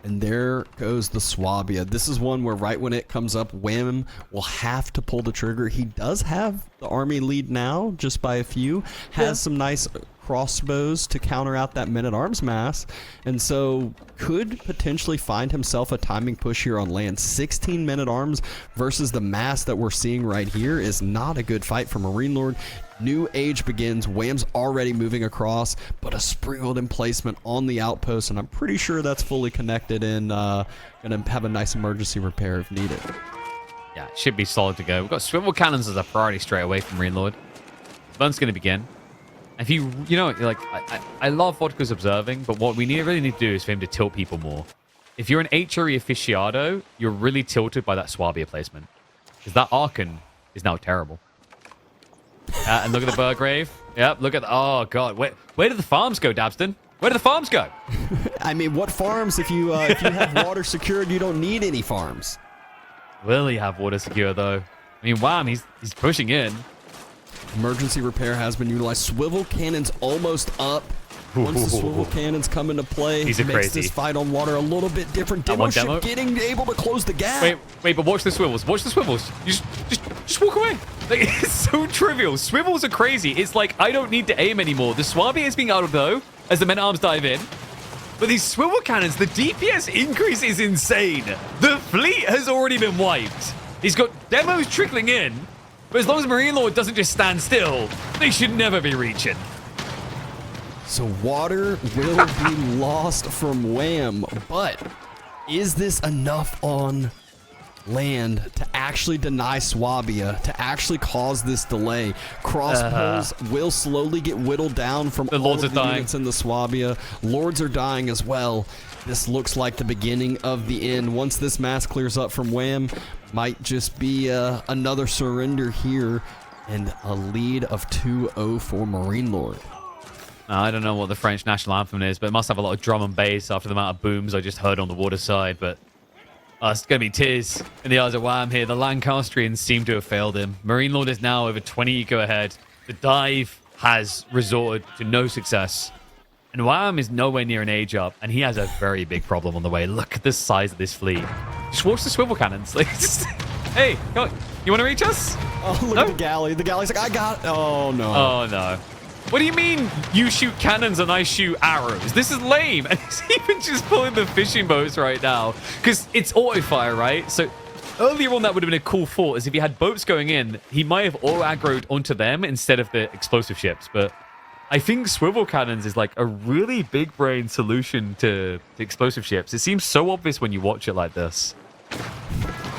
And there goes the Swabia. This is one where right when it comes up, Wham will have to pull the trigger. He does have the army lead now, just by a few. Has some nice crossbows to counter out that men-at-arms mass. And so could potentially find himself a timing push here on land. 16 men-at-arms versus the mass that we're seeing right here is not a good fight for MarineLorD. New age begins. Wham's already moving across, but a sprinkled emplacement on the outpost, and I'm pretty sure that's fully connected and gonna have a nice emergency repair if needed. Yeah, it should be solid to go. We've got swivel cannons as a priority straight away from MarineLorD. Burn's gonna begin. If you know, like I love Vodka's observing, but what we really need to do is for him to tilt people more. If you're an HRE aficionado, you're really tilted by that Swabia placement, because that Archon is now terrible. And look at the Burgrave. Yep, look at the... Oh, God. Where did the farms go, Dabston? Where did the farms go? I mean, what farms? If you have water secured, you don't need any farms. Will he have water secure, though? I mean, Wham, he's pushing in. Emergency repair has been utilized. Swivel cannons almost up. Once the swivel cannons come into play, He's makes crazy. this fight on water a little bit different. Demo ship getting able to close the gap. Wait, but watch the swivels. Watch the swivels. You just walk away. Like, it's so trivial. Swivels are crazy. It's like, I don't need to aim anymore. The Swabia is being out though, as the men-at-arms dive in. But these swivel cannons, the DPS increase is insane. The fleet has already been wiped. He's got demos trickling in, but as long as MarineLorD doesn't just stand still, they should never be reaching. So water will be lost from Wham, but is this enough on land to actually deny Swabia, to actually cause this delay? Crossbows will slowly get whittled down from the Lords all of are the dying. units in the Swabia. Lords are dying as well. This looks like the beginning of the end. Once this mass clears up from Wham, might just be another surrender here, and a lead of 2-0 for MarineLorD. I don't know what the French national anthem is, but it must have a lot of drum and bass after the amount of booms I just heard on the water side. But it's going to be tears in the eyes of Wham here. The Lancastrians seem to have failed him. MarineLorD is now over 20 eco ahead. The dive has resorted to no success. And Wham is nowhere near an age up, and he has a very big problem on the way. Look at the size of this fleet. Just watch the swivel cannons. Like, hey, come on. You want to reach us? Oh, look at the galley. The galley's like, I got it. Oh, no. Oh, no. What do you mean you shoot cannons and I shoot arrows? This is lame. And he's even just pulling the fishing boats right now. Because it's auto-fire, right? So earlier on that would have been a cool thought, is if he had boats going in, he might have auto-aggroed onto them instead of the explosive ships. But I think swivel cannons is like a really big brain solution to explosive ships. It seems so obvious when you watch it like this.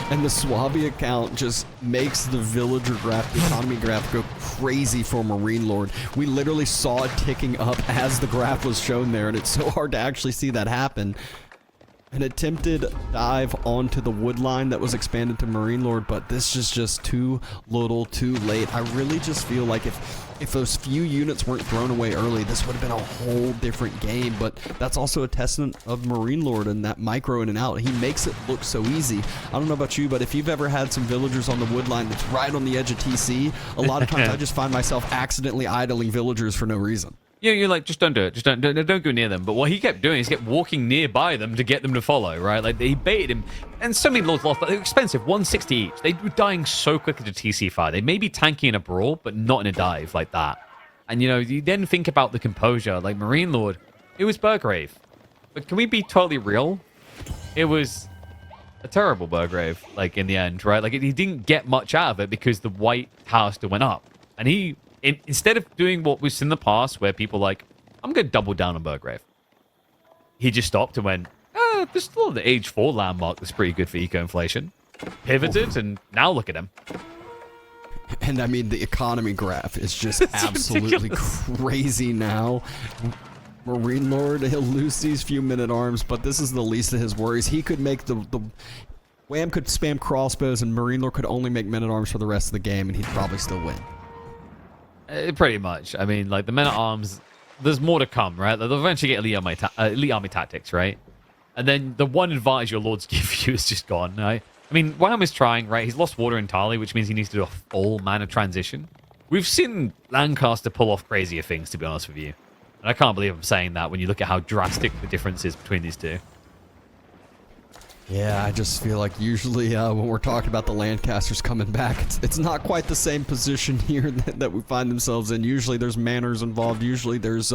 And the Swabia count just makes the villager graph, the economy graph, go crazy for MarineLorD. We literally saw it ticking up as the graph was shown there, and it's so hard to actually see that happen. An attempted dive onto the wood line that was expanded to MarineLorD, but this is just too little, too late. I really just feel like if those few units weren't thrown away early, this would have been a whole different game. But that's also a testament of MarineLorD and that micro in and out. He makes it look so easy. I don't know about you, but if you've ever had some villagers on the wood line that's right on the edge of TC, a lot of times I just find myself accidentally idling villagers for no reason. Yeah, you're like, just don't do it. Just don't go near them. But what he kept doing is kept walking nearby them to get them to follow, right? Like, he baited him. And so many Lords lost, but they're expensive, 160 each. They were dying so quickly to TC fire. They may be tanky in a brawl, but not in a dive like that. And, you know, you then think about the composure. Like, MarineLorD, it was Burgrave. But can we be totally real? It was a terrible Burgrave, like, in the end, right? Like, he didn't get much out of it because the white tower still went up. And he... instead of doing what we've seen in the past, where people like, I'm going to double down on Burgrave, he just stopped and went, there's still the age 4 landmark that's pretty good for eco-inflation. Pivoted, and now look at him. And I mean, the economy graph is just absolutely crazy now. MarineLorD, he'll lose these few men-at-arms, but this is the least of his worries. He could make the Wham could spam crossbows, and MarineLorD could only make men-at-arms for the rest of the game, and he'd probably still win. Pretty much. I mean, like, the men-at-arms, there's more to come, right? They'll eventually get elite army tactics, right? And then the one advantage your lords give you is just gone, right? I mean, Wham is trying, right? He's lost water entirely, which means he needs to do a full mana transition. We've seen Lancaster pull off crazier things, to be honest with you. And I can't believe I'm saying that when you look at how drastic the difference is between these two. Yeah, I just feel like usually when we're talking about the Lancasters coming back, it's not quite the same position here that we find themselves in. Usually there's manners involved. Usually there's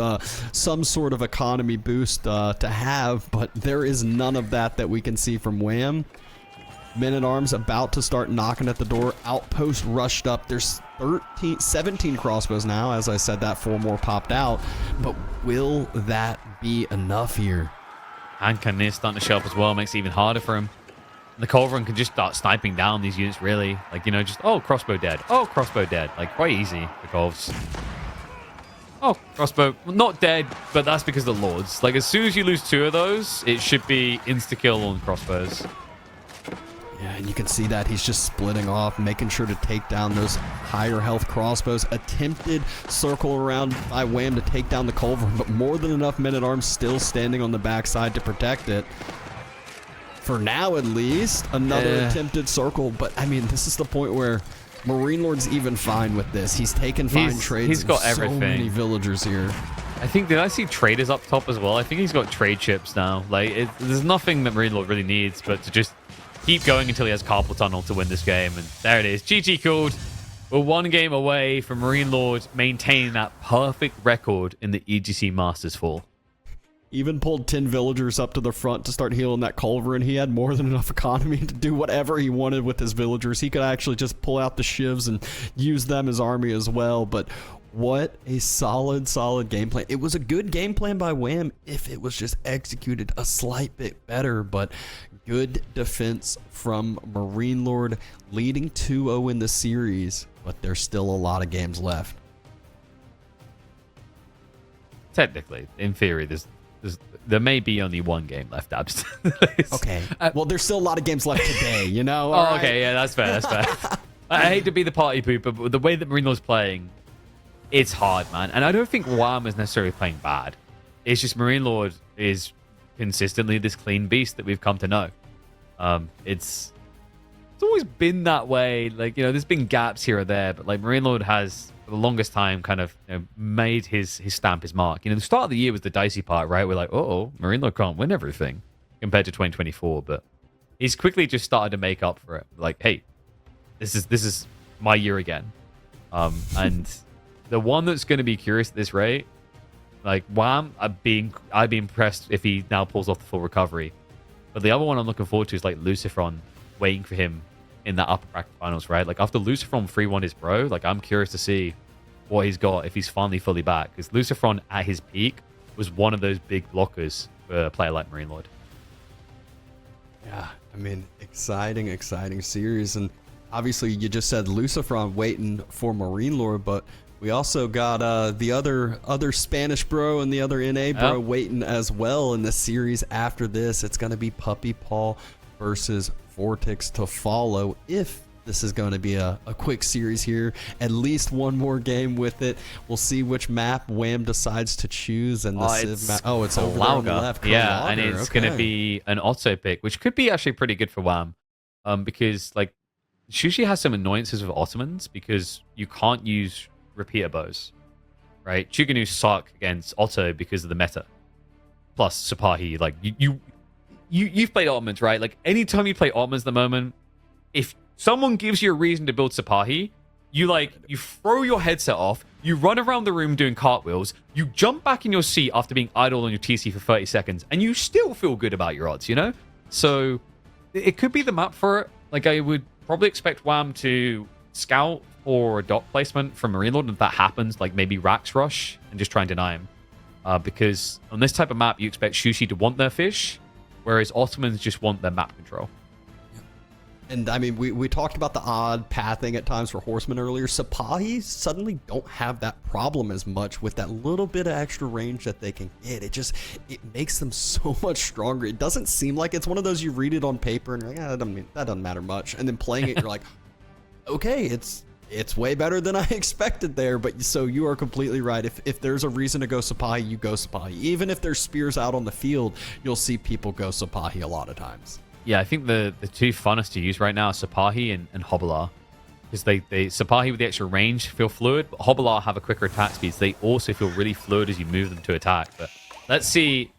some sort of economy boost to have, but there is none of that we can see from Wham. Men-at-arms about to start knocking at the door. Outpost rushed up. There's 17 crossbows now. As I said, that 4 more popped out. But will that be enough here? And Cannoneer starting to show up as well. Makes it even harder for him. The Culverin can just start sniping down these units, really. Like, you know, just, oh, crossbow dead. Oh, crossbow dead. Like, quite easy for Culves. Oh, crossbow. Well, not dead, but that's because of the Lords. Like, as soon as you lose 2 of those, it should be insta-kill on crossbows. Yeah, and you can see that he's just splitting off, making sure to take down those higher health crossbows. Attempted circle around by Wham to take down the Culverin, but more than enough men-at-arms still standing on the backside to protect it. For now, at least, another attempted circle. But, I mean, this is the point where MarineLorD's even fine with this. He's taken fine trades. He's got everything. So many villagers here. I think, did I see traders up top as well? I think he's got trade chips now. Like, there's nothing that MarineLorD really needs but to just keep going until he has carpal tunnel to win this game. And there it is. GG called. We're 1 game away from MarineLorD maintaining that perfect record in the EGC Masters Fall. Even pulled 10 villagers up to the front to start healing that Culverin. He had more than enough economy to do whatever he wanted with his villagers. He could actually just pull out the shivs and use them as army as well. But what a solid game plan. It was a good game plan by Wham if it was just executed a slight bit better. But good defense from MarineLorD, leading 2-0 in the series. But there's still a lot of games left. Technically, in theory, there may be only 1 game left, Abs. Okay. Well, there's still a lot of games left today, you know? Oh, okay, yeah, that's fair, that's fair. I hate to be the party pooper, but the way that MarineLorD's playing, it's hard, man. And I don't think Wham is necessarily playing bad. It's just MarineLorD is consistently this clean beast that we've come to know. It's always been that way. Like, you know, there's been gaps here or there, but like MarineLorD has for the longest time kind of, you know, made his stamp, his mark. You know, the start of the year was the dicey part, right? We're like, MarineLorD can't win everything compared to 2024, but he's quickly just started to make up for it. Like, hey, this is my year again. And the one that's going to be curious at this rate, like Wham, I'd be impressed if he now pulls off the full recovery. But the other one I'm looking forward to is like Lucifron waiting for him in that upper bracket finals, right? Like after Lucifron 3-1 his bro, like I'm curious to see what he's got if he's finally fully back. Because Lucifron at his peak was one of those big blockers for a player like MarineLorD. Yeah, I mean, exciting series. And obviously you just said Lucifron waiting for MarineLorD, but we also got the other Spanish bro and the other NA bro waiting as well in the series after this. It's going to be Puppy Paw versus Vortex to follow if this is going to be a quick series here. At least 1 more game with it. We'll see which map Wham decides to choose. And the Civ map. Oh, it's over there on the left. Yeah, and it's going to be an Otto pick, which could be actually pretty good for Wham. Because like Shushi has some annoyances with Ottomans because you can't use repeater bows, right? Chuganu suck against Otto because of the meta. Plus Sapahi, like you've played Ottomans, right? Like anytime you play Ottomans at the moment, if someone gives you a reason to build Sapahi, you throw your headset off, you run around the room doing cartwheels, you jump back in your seat after being idle on your TC for 30 seconds, and you still feel good about your odds, you know? So it could be the map for it. Like I would probably expect Wham to scout or a dot placement from MarineLorD, and if that happens, like maybe Rax Rush and just try and deny him. Because on this type of map, you expect Shushi to want their fish, whereas Ottomans just want their map control. And I mean, we talked about the odd pathing at times for horsemen earlier. Sipahi suddenly don't have that problem as much with that little bit of extra range that they can get. It makes them so much stronger. It doesn't seem like it's one of those you read it on paper and you're like, that doesn't matter much. And then playing it, you're like, okay, it's way better than I expected there. But so you are completely right. If there's a reason to go Sipahi, you go Sipahi. Even if there's spears out on the field, you'll see people go Sipahi a lot of times. Yeah, I think the two funnest to use right now are Sipahi and Hobilar. Because they Sipahi with the extra range feel fluid, but Hobilar have a quicker attack speed, so they also feel really fluid as you move them to attack. But let's see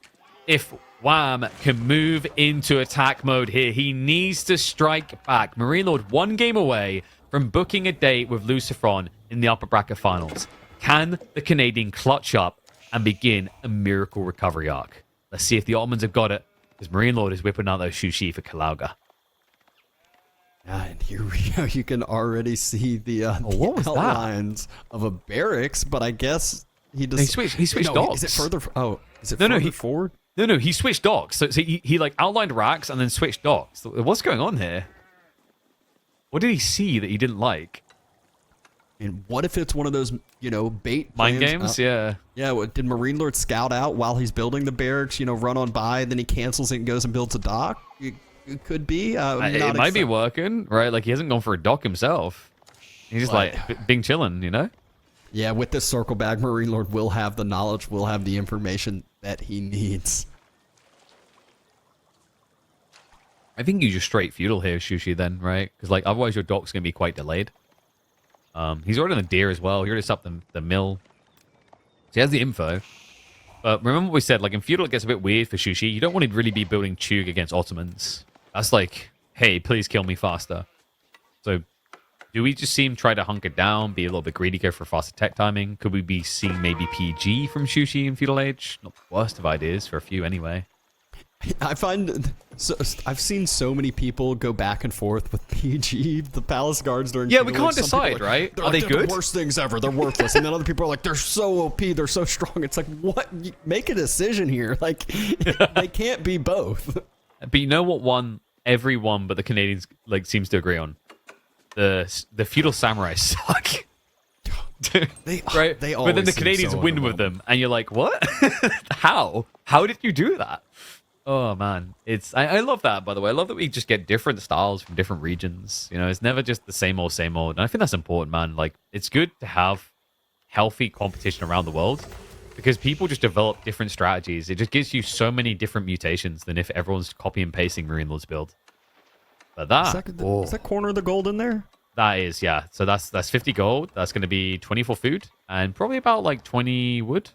if Wham can move into attack mode here. He needs to strike back. MarineLorD 1 game away from booking a date with Lucifron in the upper bracket finals. Can the Canadian clutch up and begin a miracle recovery arc? Let's see if the Ottomans have got it. Because MarineLorD is whipping out those Shushi for Kalauga. Yeah, and here we go. You can already see the outlines of a barracks, but I guess he just... He switched dogs. Is it further... Oh, is it further forward? No, he switched dogs. So he like outlined racks and then switched dogs. What's going on here? What did he see that he didn't like? And what if it's one of those, bait mind plans? games? Yeah. Yeah, did MarineLorD scout out while he's building the barracks, run on by, then he cancels it and goes and builds a dock? It could be. It might be working, right? Like, he hasn't gone for a dock himself. He's just, being chilling, Yeah, with this circle bag, MarineLorD will have the knowledge, will have the information that he needs. I think you just straight feudal here, Shushi, then, right? Because, otherwise your dock's going to be quite delayed. He's already on the deer as well. He already stopped the mill. So he has the info. But remember what we said, in feudal it gets a bit weird for Shushi. You don't want to really be building Chug against Ottomans. That's hey, please kill me faster. So do we just see him try to hunker down, be a little bit greedy, go for faster tech timing? Could we be seeing maybe PG from Shushi in feudal age? Not the worst of ideas for a few anyway. I find I've seen so many people go back and forth with PG, the palace guards during. Yeah, we can't decide, right? Are they good? They're the worst things ever. They're worthless, and then other people are like, they're so OP, they're so strong. It's like, what? Make a decision here. They can't be both. But you know what one everyone but the Canadians seems to agree on? The feudal samurai suck. Right? They but then the Canadians win with them, and you're like, what? How did you do that? Oh man, I love that, by the way. I love that we just get different styles from different regions. It's never just the same old. And I think that's important, man. It's good to have healthy competition around the world because people just develop different strategies. It just gives you so many different mutations than if everyone's copy and pasting MarineLorD's build. But is that corner of the gold in there? That is, yeah. So that's 50 gold. That's going to be 20 for food and probably about 20 wood.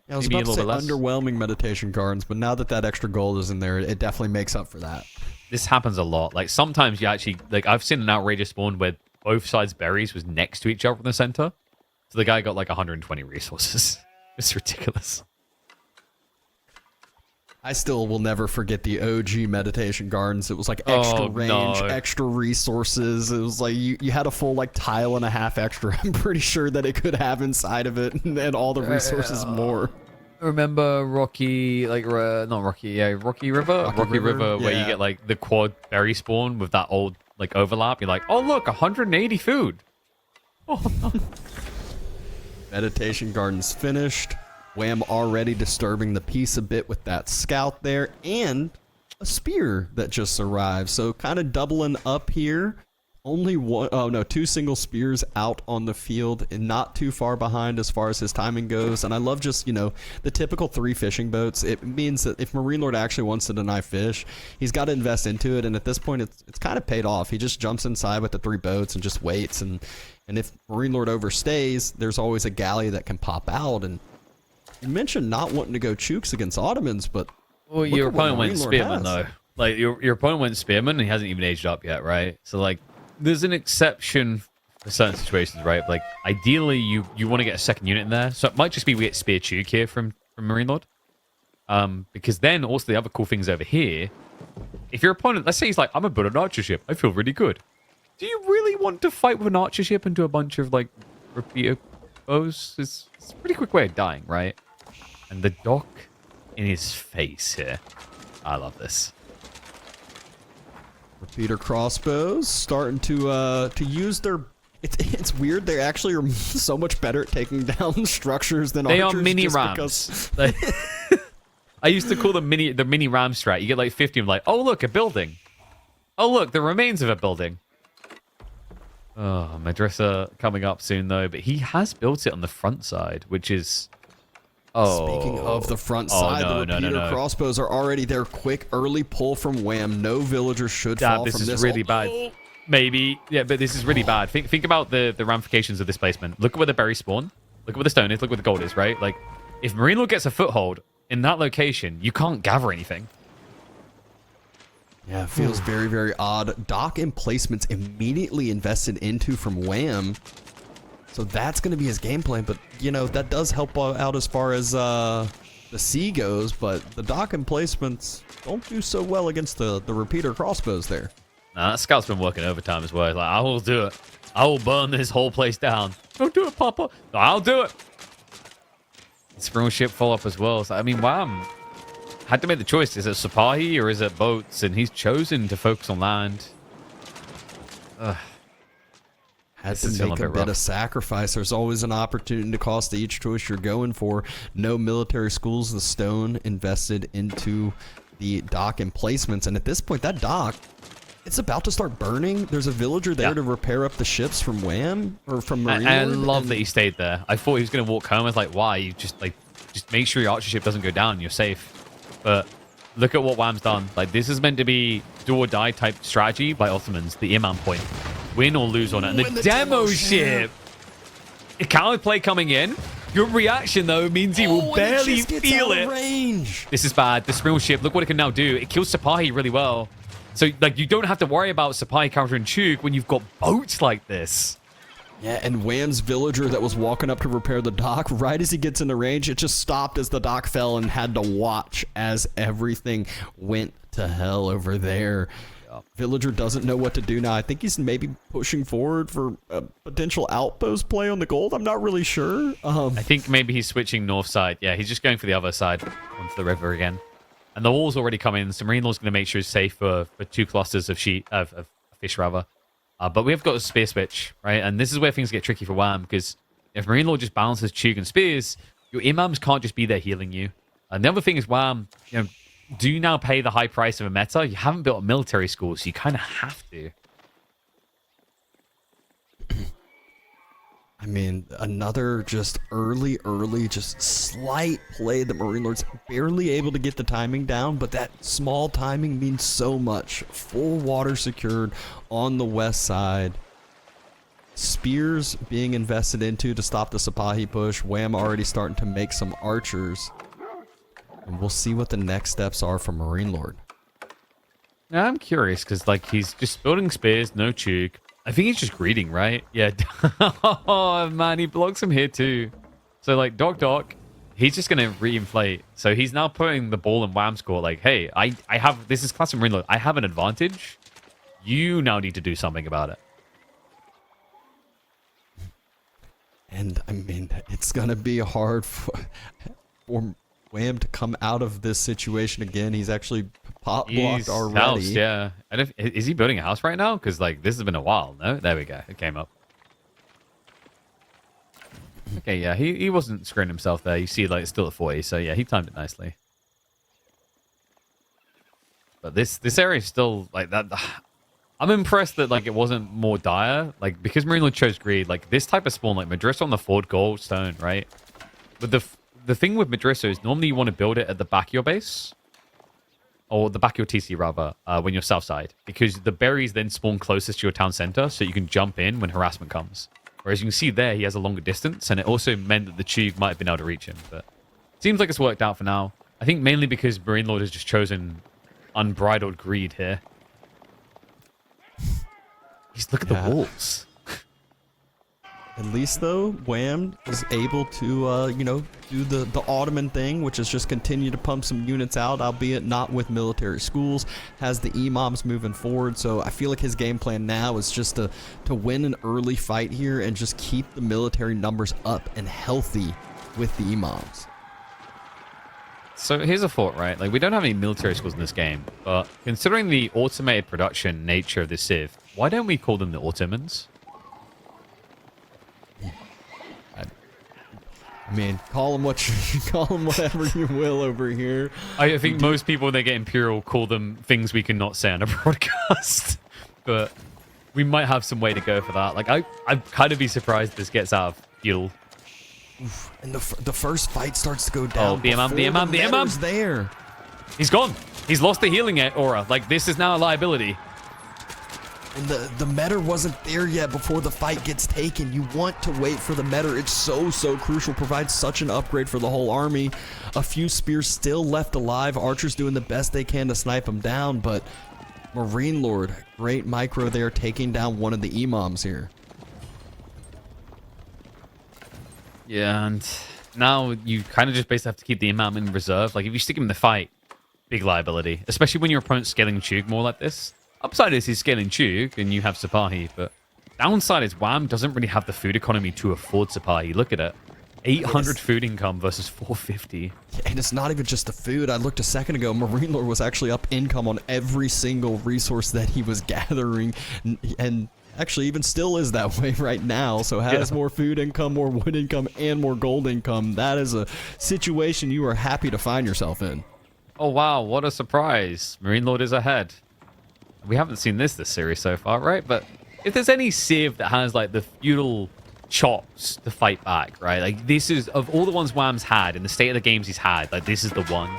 Yeah, I was about to say underwhelming meditation cards, but now that extra gold is in there, it definitely makes up for that. This happens a lot. Sometimes you actually, I've seen an outrageous spawn where both sides' berries was next to each other in the center. So the guy got 120 resources. It's ridiculous. I still will never forget the OG meditation gardens. It was extra range, extra resources. It was you had a full tile and a half extra. I'm pretty sure that it could have inside of it, and all the resources more. Remember Rocky, not Rocky, yeah, Rocky River, where you get the quad berry spawn with that old overlap. You're oh look, 180 food. Oh no. Meditation gardens finished. Wham already disturbing the peace a bit with that scout there, and a spear that just arrived. So kind of doubling up here. Only two single spears out on the field and not too far behind as far as his timing goes. And I love just, the typical 3 fishing boats. It means that if MarineLorD actually wants to deny fish, he's got to invest into it. And at this point, it's kind of paid off. He just jumps inside with the 3 boats and just waits. And if MarineLorD overstays, there's always a galley that can pop out. And you mentioned not wanting to go chooks against Ottomans, but your opponent went Spearman though. Your opponent went Spearman and he hasn't even aged up yet, right? So there's an exception for certain situations, right? Ideally you want to get a second unit in there. So it might just be we get Spear Chug here from MarineLorD. Because then also the other cool things over here, if your opponent, let's say he's I'm a build an archer ship, I feel really good. Do you really want to fight with an archer ship into a bunch of repeater bows? It's a pretty quick way of dying, right? And the dock in his face here. I love this. Repeater crossbows starting to use their. It's weird. They actually are so much better at taking down structures than they archers. Are mini just rams. I used to call them the mini ram strat. You get like 50 of them, like, oh look, a building. Oh look, the remains of a building. Oh, Madrasa coming up soon though, but he has built it on the front side, which is. Oh. Speaking of the front side, the repeater crossbows are already there. Quick early pull from Wham. No villager should fall from this. This is really bad. Maybe, yeah, but this is really bad. Think about the ramifications of this placement. Look at where the berries spawn. Look at where the stone is. Look where the gold is, right? Like, if MarineLorD gets a foothold in that location, you can't gather anything. Yeah, it feels very, very odd. Dock emplacements immediately invested into from Wham. So that's going to be his game plan. But, you know, that does help out as far as the sea goes. But the dock emplacements don't do so well against the repeater crossbows there. Nah, that scout's been working overtime as well. He's like, I will do it. I will burn this whole place down. Don't do it, Papa. No, I'll do it. Spring ship follow-up as well. So, I mean, Wham had to make the choice. Is it Sipahi or is it boats? And he's chosen to focus on land. Had to make a bit of sacrifice. There's always an opportunity to cost each choice you're going for. No military schools. The stone invested into the dock emplacements. And at this point, that dock, it's about to start burning. There's a villager there to repair up the ships from Wham or from MarineLorD. I love that he stayed there. I thought he was going to walk home. I was like, why? You just make sure your archer ship doesn't go down and you're safe. But look at what Wham's done. Like, this is meant to be do or die type strategy by Ottomans. The Imam point. Win or lose on it. And the demo ship. A counterplay coming in. Good reaction, though, means he will barely feel it. Range. This is bad. The Spring ship, look what it can now do. It kills Sipahi really well. So, like, you don't have to worry about Sipahi countering Chuk when you've got boats like this. Yeah, and Wham's villager that was walking up to repair the dock, right as he gets in the range, it just stopped as the dock fell and had to watch as everything went to hell over there. Villager doesn't know what to do now. I think he's maybe pushing forward for a potential outpost play on the gold. I'm not really sure. I think maybe he's switching north side. Yeah, he's just going for the other side onto the river again. And the wall's already come in, so MarineLorD's going to make sure it's safe for 2 clusters of fish, rather. But we have got a spear switch, right? And this is where things get tricky for Wham, because if MarineLorD just balances Chug and spears, your imams can't just be there healing you. And the other thing is, Wham, you know, do you now pay the high price of a meta? You haven't built a military school, so you kind of have to. I mean, another just early, just slight play that MarineLorD's barely able to get the timing down, but that small timing means so much. Full water secured on the west side. Spears being invested into to stop the Sipahi push. Wham already starting to make some archers. And we'll see what the next steps are for MarineLorD. Yeah, I'm curious, because like he's just building spears, no Chug. I think he's just greeting, right? Yeah. Oh, man, he blocks him here too. So, like, Doc, he's just going to reinflate. So he's now putting the ball in Wham's court. Like, hey, I have, this is classic MarineLorD. I have an advantage. You now need to do something about it. And, I mean, it's going to be hard for Wham to come out of this situation again. He's actually pop blocked already. Housed, yeah. Is he building a house right now? Because like this has been a while. No, there we go. It came up. Okay, yeah. He wasn't screwing himself there. You see, like it's still at 40. So yeah, he timed it nicely. But this area is still like that. I'm impressed that like it wasn't more dire. Like because MarineLorD chose greed. Like this type of spawn, like Madrasa on the Ford Gold Stone, right? But the thing with Madrasa is normally you want to build it at the back of your base. Or the back of your TC, rather, when you're south side. Because the berries then spawn closest to your town center, so you can jump in when harassment comes. Whereas you can see there, he has a longer distance, and it also meant that the Chug might have been able to reach him. But it seems like it's worked out for now. I think mainly because MarineLorD has just chosen unbridled greed here. Look at the walls. At least, though, Wham is able to, you know, do the Ottoman thing, which is just continue to pump some units out, albeit not with military schools, has the imams moving forward. So I feel like his game plan now is just to win an early fight here and just keep the military numbers up and healthy with the imams. So here's a thought, right? Like, we don't have any military schools in this game, but considering the automated production nature of this Civ, why don't we call them the Ottomans? I mean, call them whatever you will over here. I think most people, when they get Imperial, call them things we cannot say on a broadcast. But we might have some way to go for that. Like, I'd kind of be surprised if this gets out of feudal. And the first fight starts to go down. Oh, the Imam. There. He's gone. He's lost the healing aura. Like, this is now a liability. And the meta wasn't there yet before the fight gets taken. You want to wait for the meta. It's so crucial. Provides such an upgrade for the whole army. A few spears still left alive. Archers doing the best they can to snipe them down. But MarineLorD, great micro there, taking down one of the imams here. Yeah, and now you kind of just basically have to keep the imam in reserve. Like, if you stick him in the fight, big liability. Especially when your opponent's scaling Chug more like this. Upside is he's scaling Chug, and you have Sipahi, but downside is Wham doesn't really have the food economy to afford Sipahi. Look at it. 800 food income versus 450. And it's not even just the food. I looked a second ago, MarineLorD was actually up income on every single resource that he was gathering, and actually even still is that way right now. So has more food income, more wood income, and more gold income. That is a situation you are happy to find yourself in. Oh wow, what a surprise. MarineLorD is ahead. We haven't seen this series so far, right? But if there's any Civ that has like the feudal chops to fight back, right? Like, this is, of all the ones Wham's had in the state of the games he's had, like, this is the one.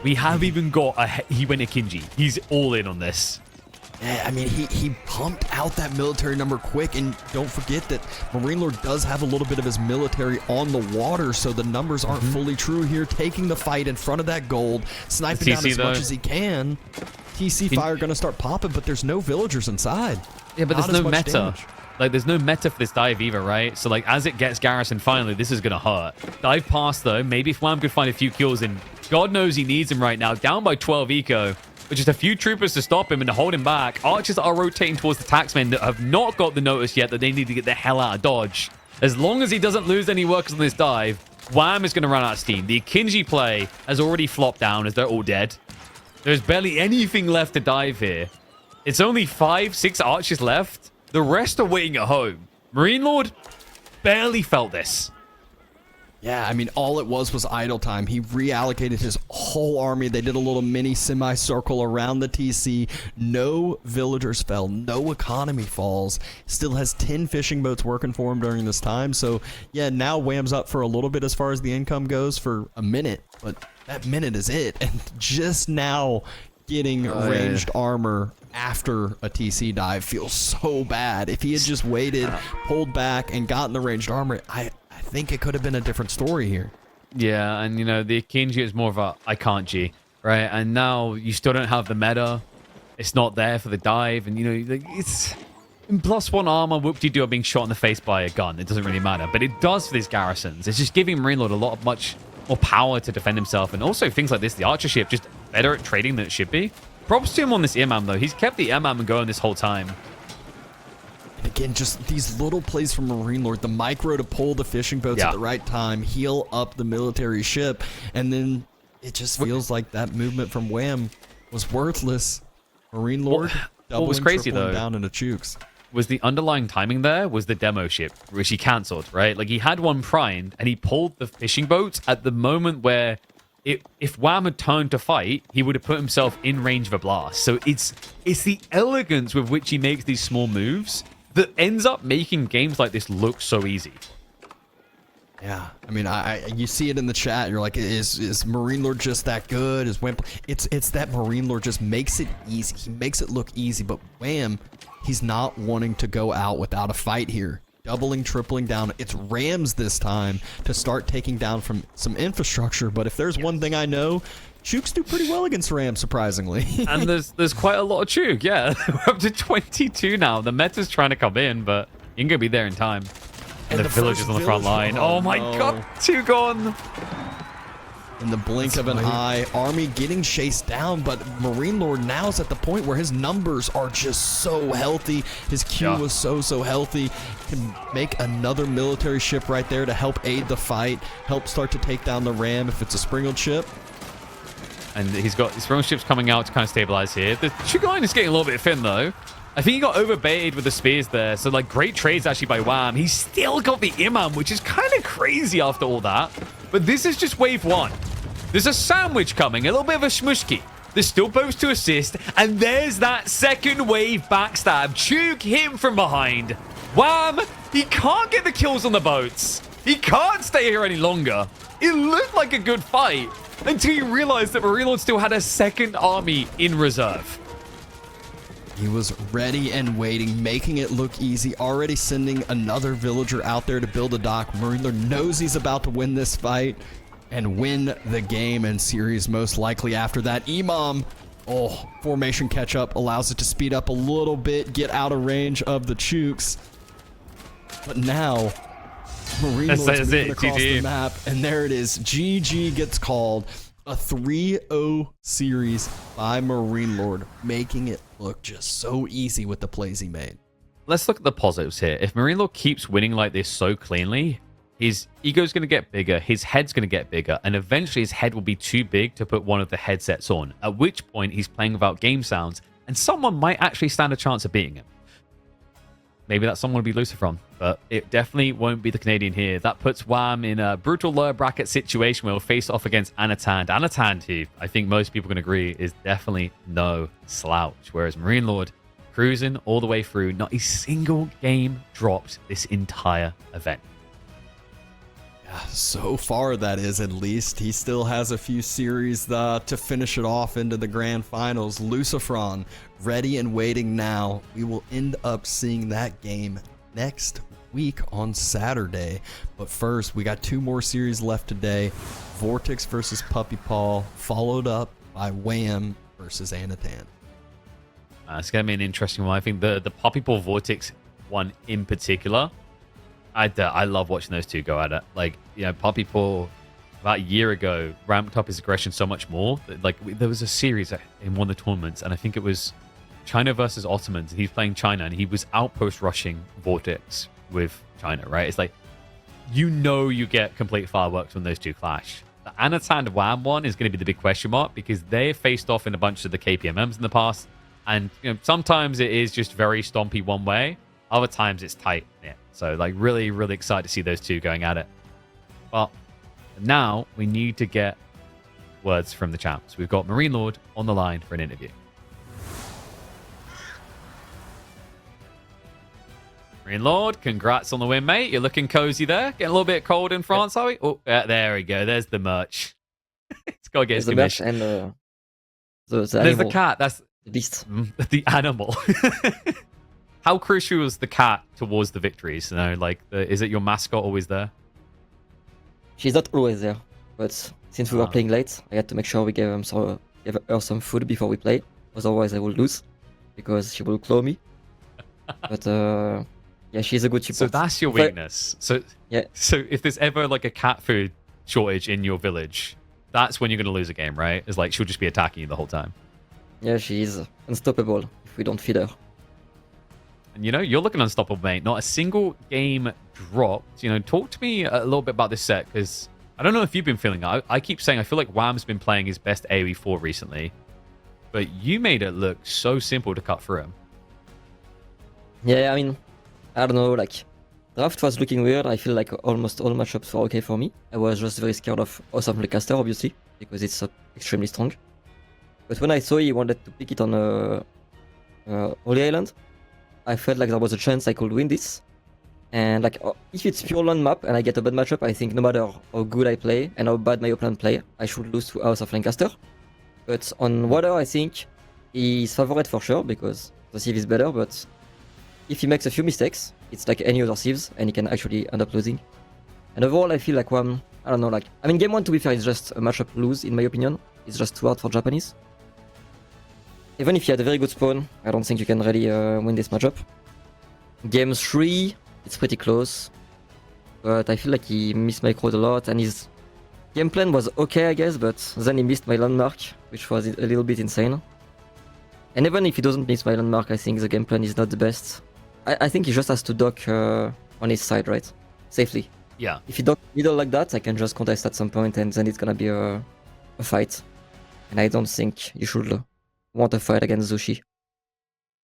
We have even got he went Akinji. He's all in on this. Yeah, I mean, he pumped out that military number quick, and don't forget that MarineLorD does have a little bit of his military on the water, so the numbers aren't fully true here. Taking the fight in front of that gold, sniping down as much as he can. TC fire going to start popping, but there's no villagers inside. Yeah, but there's no meta. Damage. Like, there's no meta for this dive either, right? So, like, as it gets garrisoned finally, this is going to hurt. Dive past, though. Maybe if Wham could find a few kills, and God knows he needs him right now. Down by 12 eco. With just a few troopers to stop him and to hold him back. Archers are rotating towards the taxmen that have not got the notice yet that they need to get the hell out of Dodge. As long as he doesn't lose any workers on this dive, Wham is going to run out of steam. The Akinji play has already flopped down as they're all dead. There's barely anything left to dive here. It's only 5-6 archers left. The rest are waiting at home. MarineLorD barely felt this. Yeah, I mean, all it was idle time. He reallocated his whole army. They did a little mini semicircle around the TC. No villagers fell. No economy falls. Still has 10 fishing boats working for him during this time. So, yeah, now Wham's up for a little bit as far as the income goes for a minute. But that minute is it. And just now getting ranged armor after a TC dive feels so bad. If he had just waited, pulled back, and gotten the ranged armor, I think it could have been a different story here. Yeah, and you know, the Akinji is more of a I can't G, right? And now you still don't have the meta. It's not there for the dive, and you know, like, it's in +1 armor, whoop-de-doo being shot in the face by a gun. It doesn't really matter, but it does for these garrisons. It's just giving MarineLorD much more power to defend himself, and also things like this, the archer ship just better at trading than it should be. Props to him on this Imam though. He's kept the Imam going this whole time. And again, just these little plays from MarineLorD, the micro to pull the fishing boats at the right time, heal up the military ship, and then it just feels like that movement from Wham was worthless. MarineLorD what was crazy though down into Chooks. Was the underlying timing there was the demo ship, which he cancelled, right? Like, he had one primed, and he pulled the fishing boats at the moment where if Wham had turned to fight, he would have put himself in range of a blast. So it's the elegance with which he makes these small moves that ends up making games like this look so easy. Yeah, I mean, you see it in the chat. You're like, is MarineLorD just that good? Is Wham? It's that MarineLorD just makes it easy. He makes it look easy, but Wham, he's not wanting to go out without a fight here. Doubling, tripling down. It's Rams this time to start taking down from some infrastructure. But if there's one thing I know, Chooks do pretty well against Rams, surprisingly. And there's quite a lot of Chug, yeah. We're up to 22 now. The meta's trying to come in, but you ain't gonna be there in time. And the villagers on the front line. Oh my god, 2 gone. In the blink of an eye, army getting chased down, but MarineLorD now is at the point where his numbers are just so healthy. His Q was so healthy. Can make another military ship right there to help aid the fight, help start to take down the ram if it's a sprinkled ship. And he's got his throne ships coming out to kind of stabilize here. The sugar line is getting a little bit thin, though. I think he got overbaited with the spears there. So, like, great trades actually by Wham. He's still got the Imam, which is kind of crazy after all that. But this is just wave 1. There's a sandwich coming, a little bit of a shmushki. There's still boats to assist. And there's that second wave backstab. Juke him from behind. Wham! He can't get the kills on the boats. He can't stay here any longer. It looked like a good fight until you realized that MarineLorD still had a second army in reserve. He was ready and waiting, making it look easy, already sending another villager out there to build a dock. MarineLorD knows he's about to win this fight and win the game and series most likely after that. Imam, formation catch-up allows it to speed up a little bit, get out of range of the Chooks. But now, MarineLorD's moving across the map, and there it is. GG gets called. A 3-0 series by MarineLorD, making it look just so easy with the plays he made. Let's look at the positives here. If MarineLorD keeps winning like this so cleanly, his ego's going to get bigger, his head's going to get bigger, and eventually his head will be too big to put one of the headsets on, at which point he's playing without game sounds, and someone might actually stand a chance of beating him. Maybe that someone will be Lucifron, but it definitely won't be the Canadian here. That puts Wham in a brutal lower bracket situation where he'll face off against Anatan. Anatan, who I think most people can agree is definitely no slouch. Whereas MarineLorD cruising all the way through, not a single game dropped this entire event. So far, that is at least. He still has a few series to finish it off into the grand finals. Lucifron, ready and waiting now. We will end up seeing that game next week on Saturday. But first, we got 2 more series left today. Vortex versus Puppy Paw, followed up by Wham versus Anatan. It's going to be an interesting one. I think the Puppy Paw Vortex one in particular, I love watching those two go at it. Like, you know, Puppy Paw about a year ago ramped up his aggression so much more. Like, there was a series in one of the tournaments, and I think it was China versus Ottomans. He's playing China, and he was outpost rushing Vortex with China, right? It's like, you know, you get complete fireworks when those two clash. The Anatan Wham one is going to be the big question mark because they faced off in a bunch of the KPMMs in the past, and you know, sometimes it is just very stompy one way. Other times it's tight. Yeah. So, like, really, really excited to see those two going at it. But now we need to get words from the champs. We've got MarineLorD on the line for an interview. MarineLorD, congrats on the win, mate. You're looking cozy there. Getting a little bit cold in France, are we? Oh, there we go. There's the merch. It's got to get the merch and the There's animal. the cat. That's The beast. the animal. How crucial was the cat towards the victories? You know, like, is it your mascot always there? She's not always there, but since we were playing late, I had to make sure we gave her some food before we play. Otherwise, I will lose because she will claw me. But yeah, she's a good support. So that's your weakness. So yeah. So if there's ever like a cat food shortage in your village, that's when you're going to lose a game, right? It's like she'll just be attacking you the whole time. Yeah, she is unstoppable if we don't feed her. And, you know, you're looking unstoppable, mate. Not a single game dropped. You know, talk to me a little bit about this set, because I don't know if you've been feeling it. I keep saying I feel like Wham's been playing his best AoE 4 recently, but you made it look so simple to cut through him. Yeah, I mean, I don't know, like, draft was looking weird. I feel like almost all matchups were okay for me. I was just very scared of Awesome Lecaster, obviously, because it's extremely strong. But when I saw he wanted to pick it on Holy Island, I felt like there was a chance I could win this. And like, if it's pure land map and I get a bad matchup, I think no matter how good I play and how bad my opponent play, I should lose to House of Lancaster. But on water, I think he's favored for sure because the sieve is better. But if he makes a few mistakes, it's like any other sieves and he can actually end up losing. And overall, I feel like I don't know, like, I mean, game 1, to be fair, is just a matchup lose in my opinion. It's just too hard for Japanese. Even if he had a very good spawn, I don't think you can really win this matchup. Game 3, it's pretty close. But I feel like he missed my crowd a lot, and his game plan was okay, I guess, but then he missed my landmark, which was a little bit insane. And even if he doesn't miss my landmark, I think the game plan is not the best. I think he just has to dock on his side, right? Safely. Yeah. If he dock middle like that, I can just contest at some point, and then it's gonna be a fight. and I don't think you should want to fight against Zushi.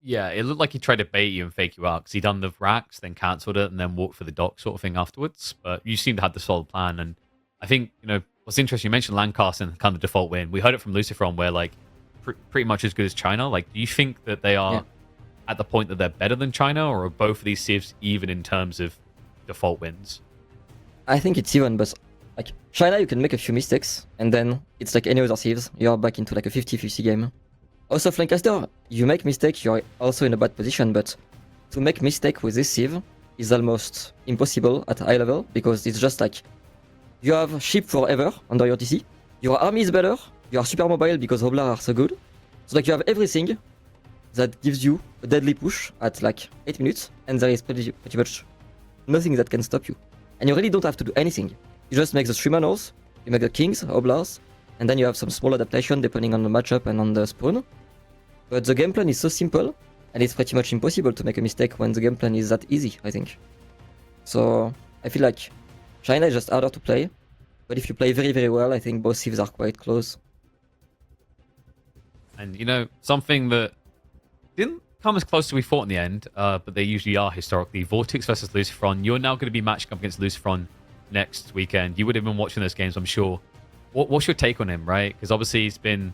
Yeah, it looked like he tried to bait you and fake you out because he done the racks, then cancelled it, and then walked for the dock sort of thing afterwards. But you seem to have the solid plan, and I think what's interesting. You mentioned Lancaster and kind of default win. We heard it from Lucifron, where like pretty much as good as China. Like, do you think that they are at the point that they're better than China, or are both of these civs even in terms of default wins? I think it's even, but like China, you can make a few mistakes, and then it's like any other civs. You're back into like a 50-50 game. Also, Lancaster, you make mistakes, you're also in a bad position, but to make mistake with this civ is almost impossible at high level, because it's just like you have ship forever under your TC, your army is better, you are super mobile because Hoblar are so good, so like you have everything that gives you a deadly push at like 8 minutes, and there is pretty much nothing that can stop you. And you really don't have to do anything. You just make the 3 manos, you make the kings, Hoblars, and then you have some small adaptation depending on the matchup and on the spawn. But the game plan is so simple, and it's pretty much impossible to make a mistake when the game plan is that easy, I think. So I feel like China is just harder to play, but if you play very, very well, I think both civs are quite close. And something that didn't come as close as we thought in the end, but they usually are historically, Vortex versus Lucifron. You're now going to be matched up against Lucifron next weekend. You would have been watching those games, I'm sure. What's your take on him, right? Because obviously he's been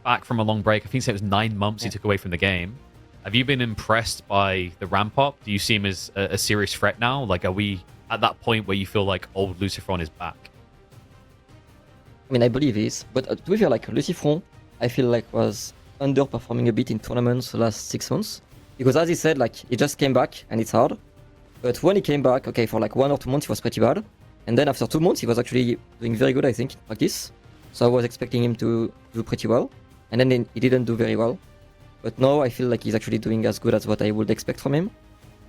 back from a long break. I think it was 9 months he took away from the game. Have you been impressed by the ramp up? Do you see him as a serious threat now? Like, are we at that point where you feel like old Lucifron is back? I mean, I believe he is, but to be fair, like Lucifron, I feel like was underperforming a bit in tournaments the last 6 months, because as he said, like he just came back and it's hard. But when he came back, okay, for like 1 or 2 months he was pretty bad, and then after 2 months he was actually doing very good, I think, in practice. So I was expecting him to do pretty well, and then he didn't do very well. But now I feel like he's actually doing as good as what I would expect from him,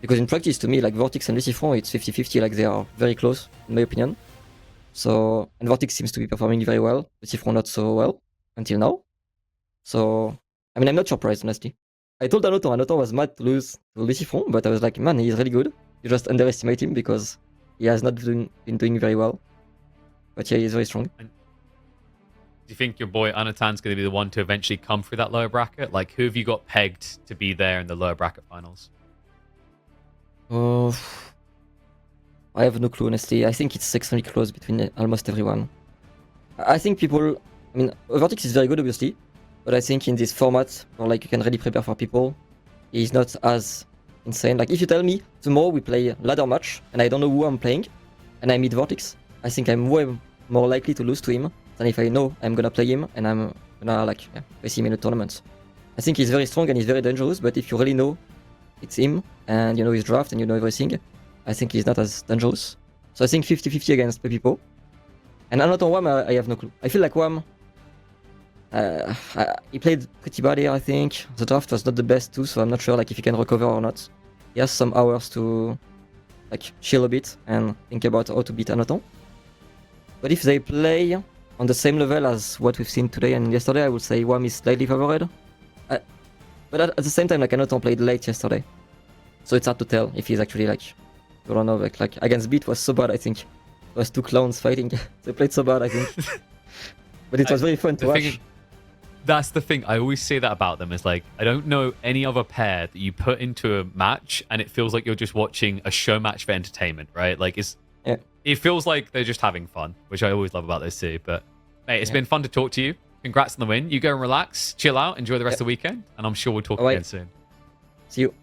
because in practice, to me, like Vortex and Lucifron, it's 50-50, like they are very close in my opinion. So, and Vortex seems to be performing very well, Lucifron not so well until now. So, I mean, I'm not surprised, honestly. I told Anoton was mad to lose to Lucifron, but I was like, man, he's really good. You just underestimate him because he has not been doing very well. But yeah, he's very strong. And do you think your boy Anatan's going to be the one to eventually come through that lower bracket? Like, who have you got pegged to be there in the lower bracket finals? Oh, I have no clue, honestly. I think it's extremely close between almost everyone. I think people, I mean, Vortex is very good, obviously, but I think in this format, where like you can really prepare for people, he's not as insane. Like if you tell me tomorrow we play ladder match and I don't know who I'm playing, and I meet Vortex, I think I'm way more likely to lose to him than if I know I'm gonna play him and I'm gonna like face him in a tournament. I think he's very strong and he's very dangerous, but if you really know it's him and you know his draft and you know everything, I think he's not as dangerous. So I think 50-50 against Pepipo. And another Wham, I have no clue. I feel like Wham, he played pretty bad here, I think. The draft was not the best too, so I'm not sure like if he can recover or not. He has some hours to like chill a bit and think about how to beat Anoton. But if they play on the same level as what we've seen today and yesterday, I would say Wham is slightly favored. But at the same time, like Anoton played late yesterday, so it's hard to tell if he's actually like, I don't know, like against Beat was so bad. I think it was 2 clowns fighting. They played so bad, I think. But it was very fun to watch. That's the thing. I always say that about them. Is like, I don't know any other pair that you put into a match and it feels like you're just watching a show match for entertainment, right? Like it feels like they're just having fun, which I always love about those two. But mate, it's been fun to talk to you. Congrats on the win. You go and relax, chill out, enjoy the rest of the weekend, and I'm sure we'll talk again soon. See you.